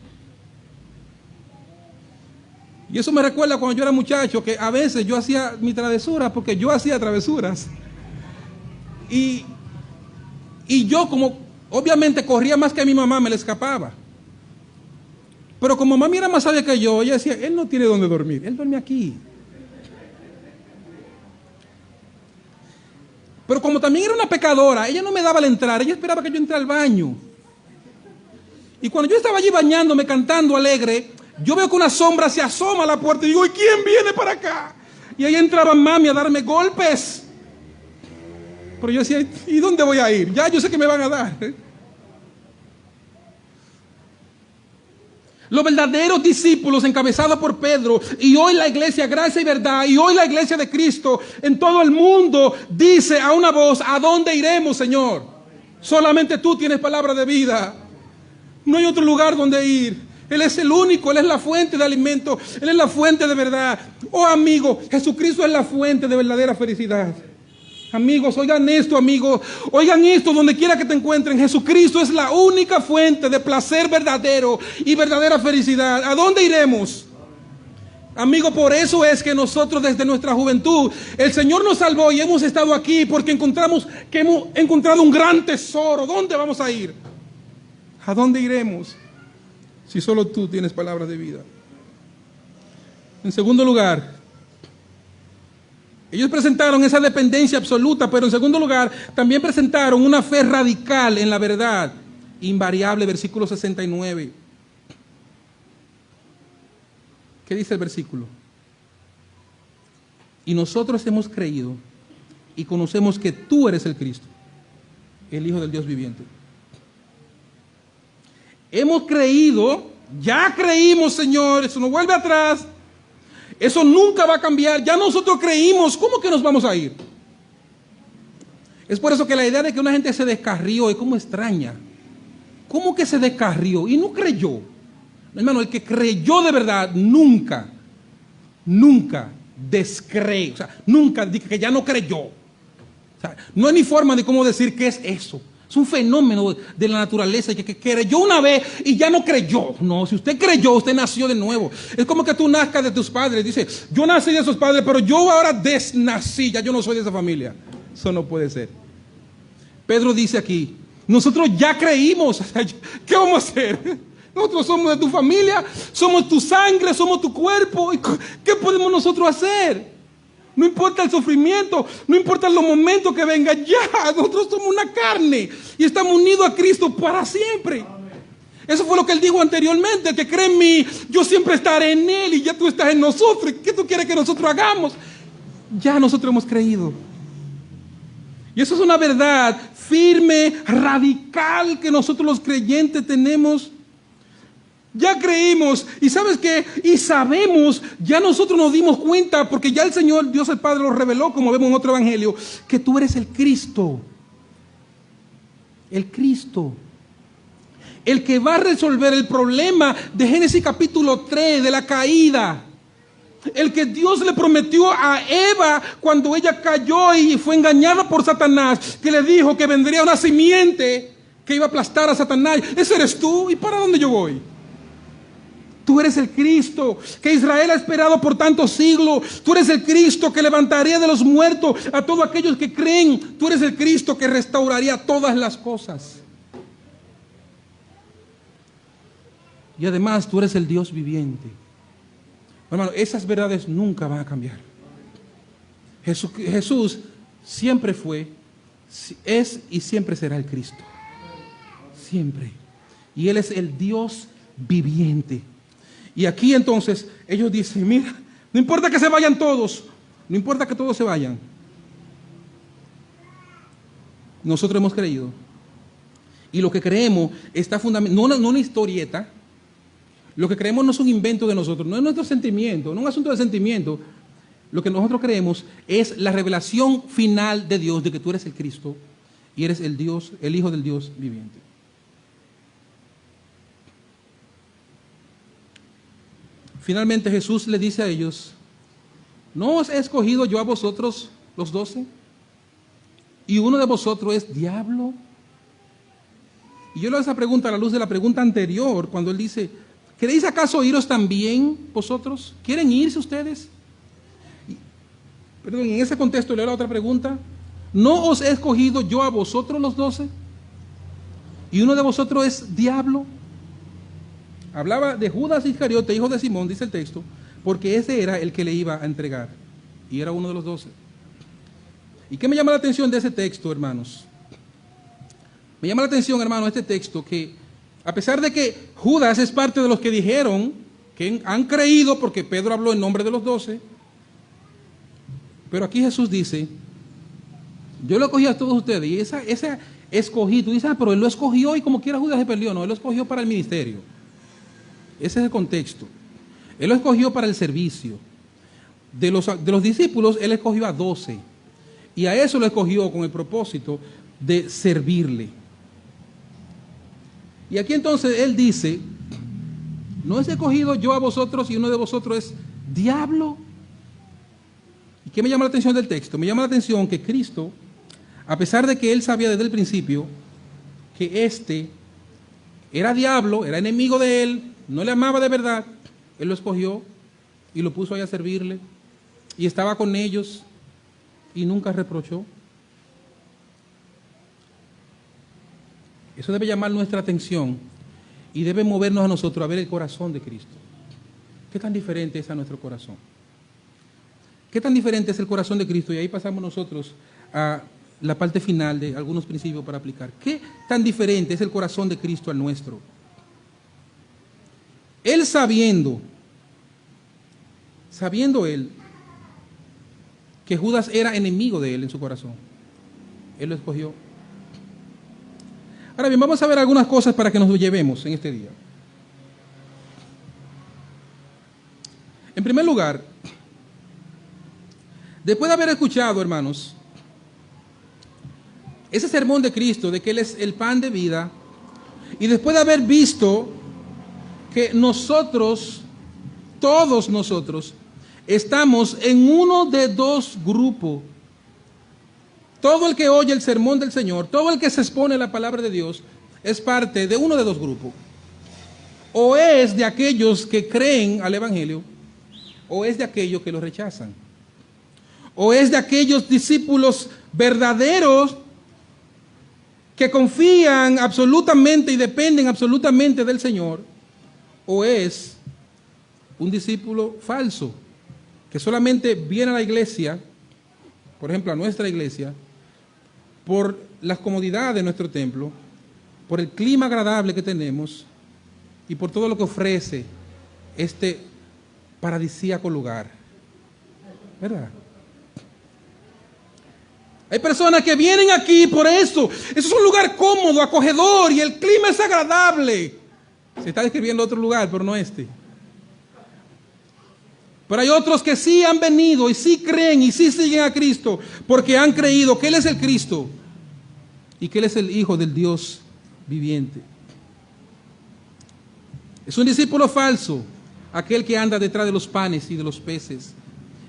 [SPEAKER 1] Y eso me recuerda cuando yo era muchacho, que a veces yo hacía mi travesura, porque yo hacía travesuras. Y yo, como obviamente corría más que mi mamá, me le escapaba. Pero como mami era más sabia que yo, ella decía, él no tiene dónde dormir, él duerme aquí. Pero como también era una pecadora, ella no me daba la entrada, ella esperaba que yo entrara al baño. Y cuando yo estaba allí bañándome, cantando alegre, yo veo que una sombra se asoma a la puerta y digo, ¿y quién viene para acá? Y ahí entraba mami a darme golpes. Pero yo decía, ¿y dónde voy a ir? Ya yo sé que me van a dar. Los verdaderos discípulos encabezados por Pedro, y hoy la iglesia Gracia y Verdad, y hoy la iglesia de Cristo en todo el mundo, dice a una voz, ¿a dónde iremos, Señor? Solamente tú tienes palabra de vida. No hay otro lugar donde ir. Él es el único, Él es la fuente de alimento, Él es la fuente de verdad. Oh amigo, Jesucristo es la fuente de verdadera felicidad. Amigos, oigan esto, amigos, oigan esto donde quiera que te encuentren. Jesucristo es la única fuente de placer verdadero y verdadera felicidad. ¿A dónde iremos? Amigo, por eso es que nosotros desde nuestra juventud, el Señor nos salvó y hemos estado aquí porque hemos encontrado un gran tesoro. ¿Dónde vamos a ir? ¿A dónde iremos? Si solo tú tienes palabras de vida. En segundo lugar, ellos presentaron esa dependencia absoluta, pero en segundo lugar, también presentaron una fe radical en la verdad, invariable, versículo 69. ¿Qué dice el versículo? Y nosotros hemos creído y conocemos que tú eres el Cristo, el Hijo del Dios viviente. Hemos creído, ya creímos, Señor, eso no vuelve atrás. Eso nunca va a cambiar. Ya nosotros creímos. ¿Cómo que nos vamos a ir? Es por eso que la idea de que una gente se descarrió es como extraña. ¿Cómo que se descarrió? Y no creyó. Hermano, el que creyó de verdad nunca descree. O sea, nunca dice que ya no creyó. O sea, no hay ni forma de cómo decir qué es eso. Es un fenómeno de la naturaleza que creyó una vez y ya no creyó. No, si usted creyó, usted nació de nuevo. Es como que tú nazcas de tus padres. Dice, yo nací de esos padres, pero yo ahora desnací. Ya yo no soy de esa familia. Eso no puede ser. Pedro dice aquí, nosotros ya creímos. ¿Qué vamos a hacer? Nosotros somos de tu familia, somos tu sangre, somos tu cuerpo. ¿Qué podemos nosotros hacer? No importa el sufrimiento, no importa los momentos que vengan, ya, nosotros somos una carne y estamos unidos a Cristo para siempre. Eso fue lo que él dijo anteriormente, el que cree en mí, yo siempre estaré en él y ya tú estás en nosotros. ¿Qué tú quieres que nosotros hagamos? Ya nosotros hemos creído. Y eso es una verdad firme, radical que nosotros los creyentes tenemos. Ya creímos, y ¿sabes qué? Y sabemos, ya nosotros nos dimos cuenta, porque ya el Señor, Dios el Padre, lo reveló, como vemos en otro evangelio, que tú eres el Cristo. El Cristo. El que va a resolver el problema de Génesis capítulo 3, de la caída. El que Dios le prometió a Eva cuando ella cayó y fue engañada por Satanás, que le dijo que vendría una simiente que iba a aplastar a Satanás. Ese eres tú. ¿Y para dónde yo voy? Tú eres el Cristo que Israel ha esperado por tantos siglos. Tú eres el Cristo que levantaría de los muertos a todos aquellos que creen. Tú eres el Cristo que restauraría todas las cosas. Y además tú eres el Dios viviente. Hermano, esas verdades nunca van a cambiar. Jesús siempre fue, es y siempre será el Cristo. Siempre. Y Él es el Dios viviente. Y aquí entonces ellos dicen, mira, no importa que se vayan todos, no importa que todos se vayan. Nosotros hemos creído. Y lo que creemos está fundamentado, no una historieta. Lo que creemos no es un invento de nosotros, no es nuestro sentimiento, no es un asunto de sentimiento. Lo que nosotros creemos es la revelación final de Dios de que tú eres el Cristo y eres el Dios, el Hijo del Dios viviente. Finalmente Jesús le dice a ellos: ¿no os he escogido yo a vosotros los 12? Y uno de vosotros es diablo. Y yo le hago esa pregunta a la luz de la pregunta anterior, cuando él dice: ¿queréis acaso iros también vosotros? ¿Quieren irse ustedes? Perdón, en ese contexto le hago la otra pregunta: ¿no os he escogido yo a vosotros los 12? Y uno de vosotros es diablo. Hablaba de Judas Iscariote, hijo de Simón, dice el texto, porque ese era el que le iba a entregar, y era uno de los 12. ¿Y qué me llama la atención de ese texto, hermanos? Me llama la atención, hermano, este texto, que a pesar de que Judas es parte de los que dijeron que han creído, porque Pedro habló en nombre de los 12, pero aquí Jesús dice: yo lo escogí a todos ustedes, y esa escogí, tú dices: pero él lo escogió y como quiera Judas se perdió. No, él lo escogió para el ministerio. Ese es el contexto. Él lo escogió para el servicio. De los discípulos, él escogió a 12. Y a eso lo escogió con el propósito de servirle. Y aquí entonces él dice: ¿no he escogido yo a vosotros y uno de vosotros es diablo? ¿Y qué me llama la atención del texto? Me llama la atención que Cristo, a pesar de que él sabía desde el principio que este era diablo, era enemigo de él, no le amaba de verdad, él lo escogió y lo puso ahí a servirle, y estaba con ellos y nunca reprochó. Eso debe llamar nuestra atención y debe movernos a nosotros a ver el corazón de Cristo. ¿Qué tan diferente es a nuestro corazón? ¿Qué tan diferente es el corazón de Cristo? Y ahí pasamos nosotros a la parte final de algunos principios para aplicar. ¿Qué tan diferente es el corazón de Cristo al nuestro? Él sabiendo él que Judas era enemigo de él en su corazón, él lo escogió. Ahora bien, vamos a ver algunas cosas para que nos lo llevemos en este día. En primer lugar, después de haber escuchado, hermanos, ese sermón de Cristo, de que Él es el pan de vida, y después de haber visto que nosotros, todos nosotros, estamos en uno de dos grupos. Todo el que oye el sermón del Señor, todo el que se expone a la palabra de Dios, es parte de uno de dos grupos. O es de aquellos que creen al Evangelio, o es de aquellos que lo rechazan. O es de aquellos discípulos verdaderos que confían absolutamente y dependen absolutamente del Señor, o es un discípulo falso que solamente viene a la iglesia, por ejemplo a nuestra iglesia, por las comodidades de nuestro templo, por el clima agradable que tenemos y por todo lo que ofrece este paradisíaco lugar, ¿verdad? Hay personas que vienen aquí por eso. Eso es un lugar cómodo, acogedor y el clima es agradable. Se está describiendo otro lugar, pero no este. Pero hay otros que sí han venido y sí creen y sí siguen a Cristo porque han creído que Él es el Cristo y que Él es el Hijo del Dios viviente. Es un discípulo falso aquel que anda detrás de los panes y de los peces.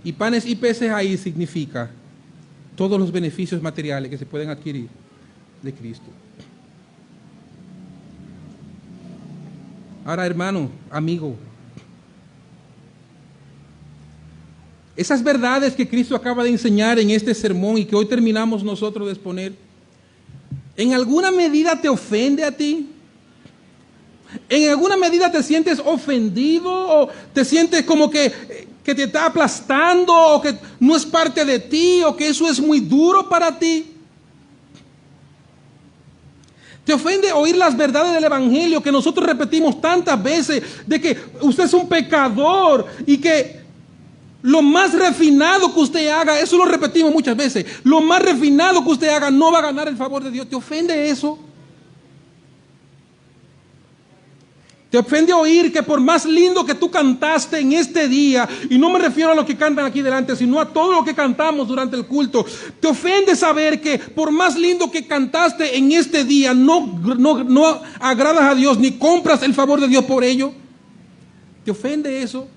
[SPEAKER 1] Y panes y peces ahí significa todos los beneficios materiales que se pueden adquirir de Cristo. Ahora, hermano, amigo, esas verdades que Cristo acaba de enseñar en este sermón y que hoy terminamos nosotros de exponer, ¿en alguna medida te ofende a ti? ¿En alguna medida te sientes ofendido o te sientes como que te está aplastando o que no es parte de ti o que eso es muy duro para ti? ¿Te ofende oír las verdades del Evangelio que nosotros repetimos tantas veces de que usted es un pecador y que lo más refinado que usted haga, eso lo repetimos muchas veces, lo más refinado que usted haga no va a ganar el favor de Dios? ¿Te ofende eso? Te ofende oír que por más lindo que tú cantaste en este día, y no me refiero a los que cantan aquí delante, sino a todo lo que cantamos durante el culto, te ofende saber que por más lindo que cantaste en este día, no agradas a Dios ni compras el favor de Dios por ello. ¿Te ofende eso?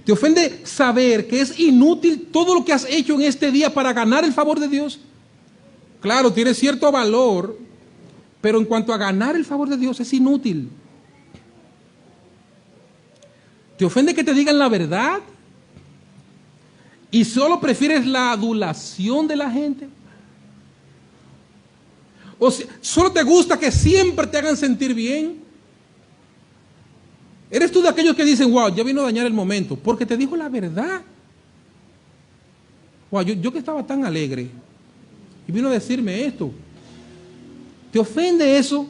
[SPEAKER 1] ¿Te ofende saber que es inútil todo lo que has hecho en este día para ganar el favor de Dios? Claro, tiene cierto valor, pero en cuanto a ganar el favor de Dios es inútil. ¿Te ofende que te digan la verdad? ¿Y solo prefieres la adulación de la gente? ¿O solo te gusta que siempre te hagan sentir bien? ¿Eres tú de aquellos que dicen, wow, ya vino a dañar el momento, porque te dijo la verdad? Wow, yo que estaba tan alegre y vino a decirme esto. ¿Te ofende eso?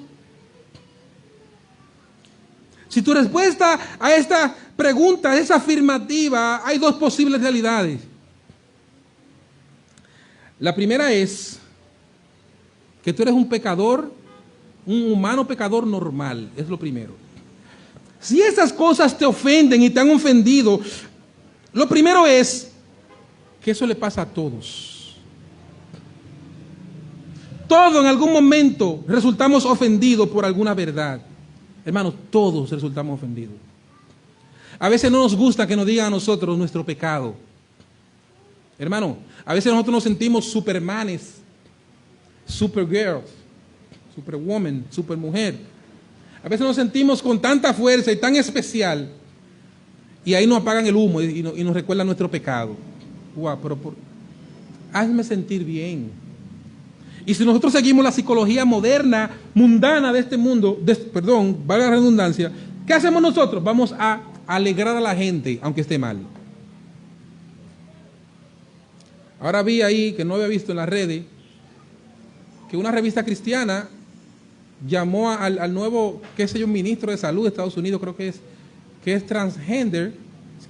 [SPEAKER 1] Si tu respuesta a esta pregunta es afirmativa, hay dos posibles realidades. La primera es que tú eres un pecador, un humano pecador normal, es lo primero. Si esas cosas te ofenden y te han ofendido, lo primero es que eso le pasa a todos. Todos en algún momento resultamos ofendidos por alguna verdad. Hermanos, todos resultamos ofendidos. A veces no nos gusta que nos digan a nosotros nuestro pecado. Hermano, a veces nosotros nos sentimos supermanes, supergirls, superwoman, supermujer. A veces nos sentimos con tanta fuerza y tan especial, y ahí nos apagan el humo y nos recuerdan nuestro pecado. Wow, pero hazme sentir bien. Y si nosotros seguimos la psicología moderna, mundana de este mundo, valga la redundancia, ¿qué hacemos nosotros? Vamos a alegrar a la gente, aunque esté mal. Ahora vi ahí, que no había visto en las redes, que una revista cristiana llamó al nuevo, qué sé yo, ministro de salud de Estados Unidos, creo que es transgender,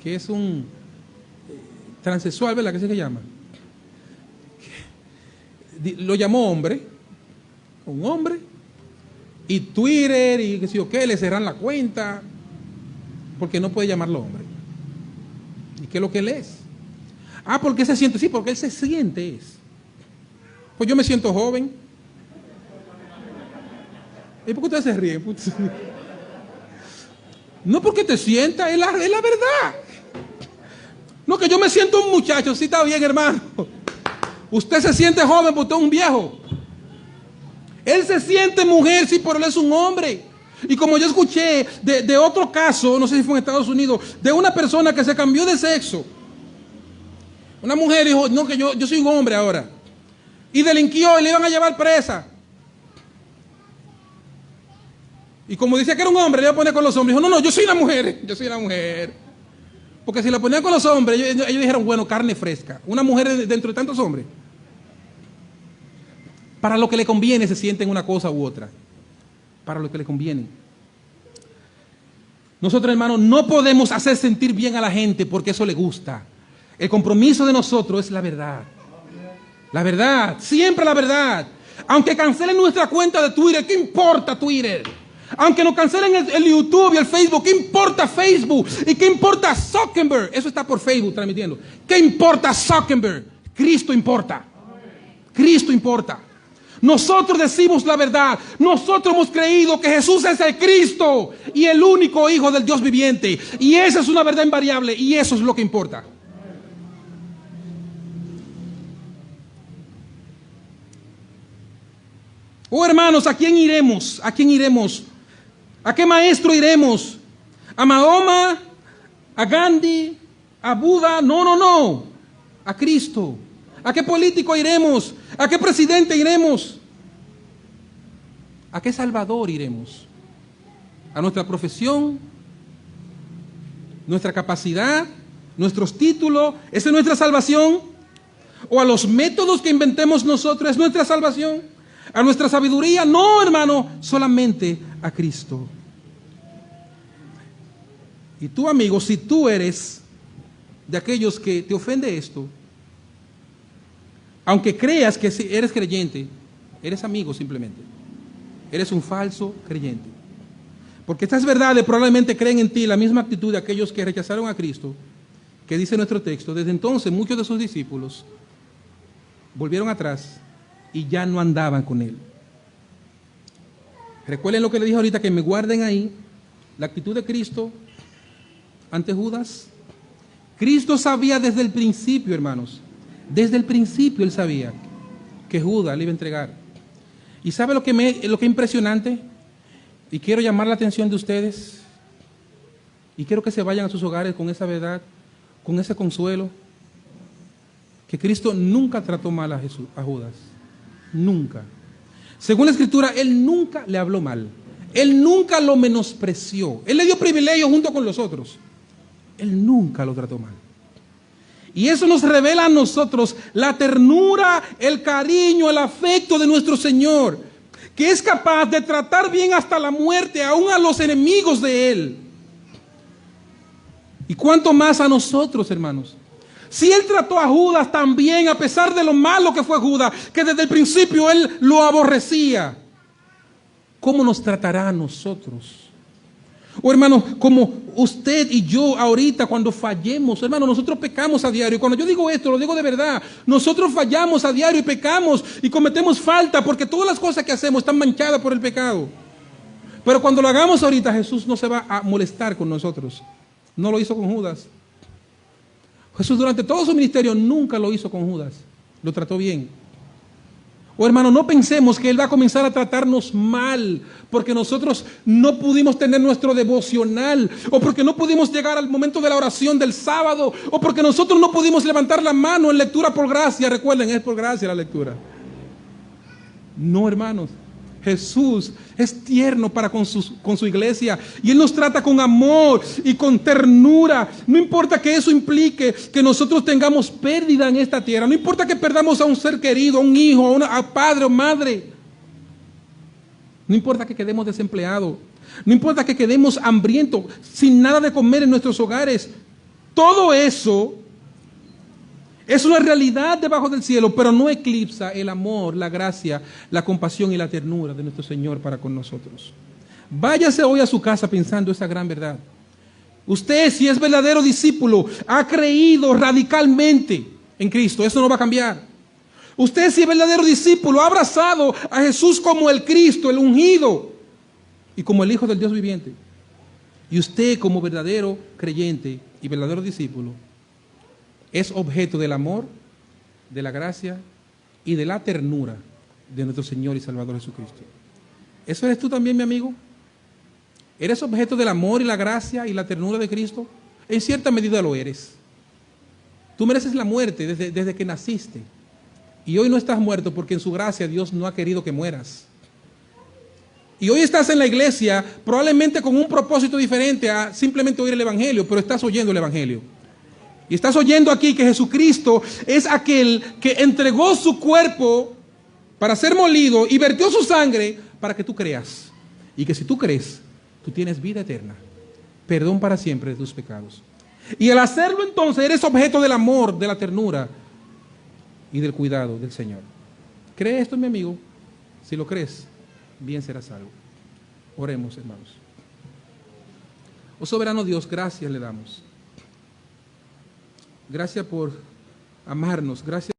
[SPEAKER 1] que es un transexual, ¿verdad? ¿Qué se llama? Lo llamó hombre, un hombre, y Twitter y qué sé yo qué, le cerran la cuenta, porque no puede llamarlo hombre. ¿Y qué es lo que él es? Ah, ¿por qué se siente? Sí, porque él se siente es. Pues yo me siento joven. ¿Y por qué ustedes se ríen? No porque te sientas, es la verdad. No, que yo me siento un muchacho, sí está bien, hermano. Usted se siente joven porque usted es un viejo. Él se siente mujer, sí, pero él es un hombre. Y como yo escuché de otro caso, no sé si fue en Estados Unidos, de una persona que se cambió de sexo. Una mujer dijo, no, que yo soy un hombre ahora. Y delinquió y le iban a llevar presa. Y como decía que era un hombre, le iba a poner con los hombres. Dijo, no, yo soy una mujer, yo soy una mujer. Porque si la ponían con los hombres, ellos dijeron, bueno, carne fresca. Una mujer dentro de tantos hombres. Para lo que le conviene se sienten una cosa u otra. Para lo que le conviene. Nosotros, hermanos, no podemos hacer sentir bien a la gente porque eso le gusta. El compromiso de nosotros es la verdad. La verdad, siempre la verdad. Aunque cancelen nuestra cuenta de Twitter, ¿qué importa Twitter? Aunque nos cancelen el YouTube y el Facebook, ¿qué importa Facebook? ¿Y qué importa Zuckerberg? Eso está por Facebook transmitiendo. ¿Qué importa Zuckerberg? Cristo importa. Cristo importa. Nosotros decimos la verdad. Nosotros hemos creído que Jesús es el Cristo y el único Hijo del Dios viviente. Y esa es una verdad invariable y eso es lo que importa. Oh, hermanos, ¿a quién iremos? ¿A quién iremos? ¿A qué maestro iremos? ¿A Mahoma? ¿A Gandhi? ¿A Buda? No. A Cristo. ¿A qué político iremos? ¿A qué presidente iremos? ¿A qué Salvador iremos? ¿A nuestra profesión? ¿Nuestra capacidad? ¿Nuestros títulos? ¿Esa es nuestra salvación? ¿O a los métodos que inventemos nosotros es nuestra salvación? ¿A nuestra sabiduría? No, hermano, solamente a Cristo. Y tú, amigo, si tú eres de aquellos que te ofende esto, aunque creas que eres creyente, eres amigo simplemente. Eres un falso creyente. Porque estas verdades probablemente creen en ti la misma actitud de aquellos que rechazaron a Cristo, que dice nuestro texto. Desde entonces muchos de sus discípulos volvieron atrás y ya no andaban con Él. Recuerden lo que le dije ahorita, que me guarden ahí la actitud de Cristo ante Judas. Cristo sabía desde el principio, hermanos, desde el principio Él sabía que Judas le iba a entregar. ¿Y sabe lo que es impresionante? Y quiero llamar la atención de ustedes, y quiero que se vayan a sus hogares con esa verdad, con ese consuelo, que Cristo nunca trató mal a Judas. Nunca. Según la Escritura, Él nunca le habló mal. Él nunca lo menospreció. Él le dio privilegio junto con los otros. Él nunca lo trató mal. Y eso nos revela a nosotros la ternura, el cariño, el afecto de nuestro Señor, que es capaz de tratar bien hasta la muerte, aún a los enemigos de Él. Y cuánto más a nosotros, hermanos. Si Él trató a Judas también, a pesar de lo malo que fue Judas, que desde el principio Él lo aborrecía, ¿cómo nos tratará a nosotros? O hermano, como usted y yo ahorita cuando fallemos, hermano, nosotros pecamos a diario. Cuando yo digo esto, lo digo de verdad. Nosotros fallamos a diario y pecamos y cometemos falta porque todas las cosas que hacemos están manchadas por el pecado. Pero cuando lo hagamos ahorita, Jesús no se va a molestar con nosotros. No lo hizo con Judas. Jesús durante todo su ministerio nunca lo hizo con Judas. Lo trató bien. O hermano, no pensemos que Él va a comenzar a tratarnos mal porque nosotros no pudimos tener nuestro devocional, o porque no pudimos llegar al momento de la oración del sábado, o porque nosotros no pudimos levantar la mano en lectura por gracia. Recuerden, es por gracia la lectura. No, hermanos. Jesús es tierno para con su iglesia, y Él nos trata con amor y con ternura. No importa que eso implique que nosotros tengamos pérdida en esta tierra. No importa que perdamos a un ser querido, a un hijo, a padre o madre. No importa que quedemos desempleados. No importa que quedemos hambrientos, sin nada de comer en nuestros hogares. Todo eso es una realidad debajo del cielo, pero no eclipsa el amor, la gracia, la compasión y la ternura de nuestro Señor para con nosotros. Váyase hoy a su casa pensando esa gran verdad. Usted, si es verdadero discípulo, ha creído radicalmente en Cristo. Eso no va a cambiar. Usted, si es verdadero discípulo, ha abrazado a Jesús como el Cristo, el ungido, y como el Hijo del Dios viviente. Y usted, como verdadero creyente y verdadero discípulo, es objeto del amor, de la gracia y de la ternura de nuestro Señor y Salvador Jesucristo. ¿Eso eres tú también, mi amigo? ¿Eres objeto del amor y la gracia y la ternura de Cristo? En cierta medida lo eres. Tú mereces la muerte desde que naciste. Y hoy no estás muerto porque en su gracia Dios no ha querido que mueras. Y hoy estás en la iglesia probablemente con un propósito diferente a simplemente oír el Evangelio, pero estás oyendo el Evangelio. Y estás oyendo aquí que Jesucristo es aquel que entregó su cuerpo para ser molido y vertió su sangre para que tú creas. Y que si tú crees, tú tienes vida eterna, perdón para siempre de tus pecados. Y al hacerlo entonces eres objeto del amor, de la ternura y del cuidado del Señor. ¿Cree esto, mi amigo? Si lo crees, bien serás salvo. Oremos, hermanos. Oh soberano Dios, gracias le damos. Gracias por amarnos, gracias.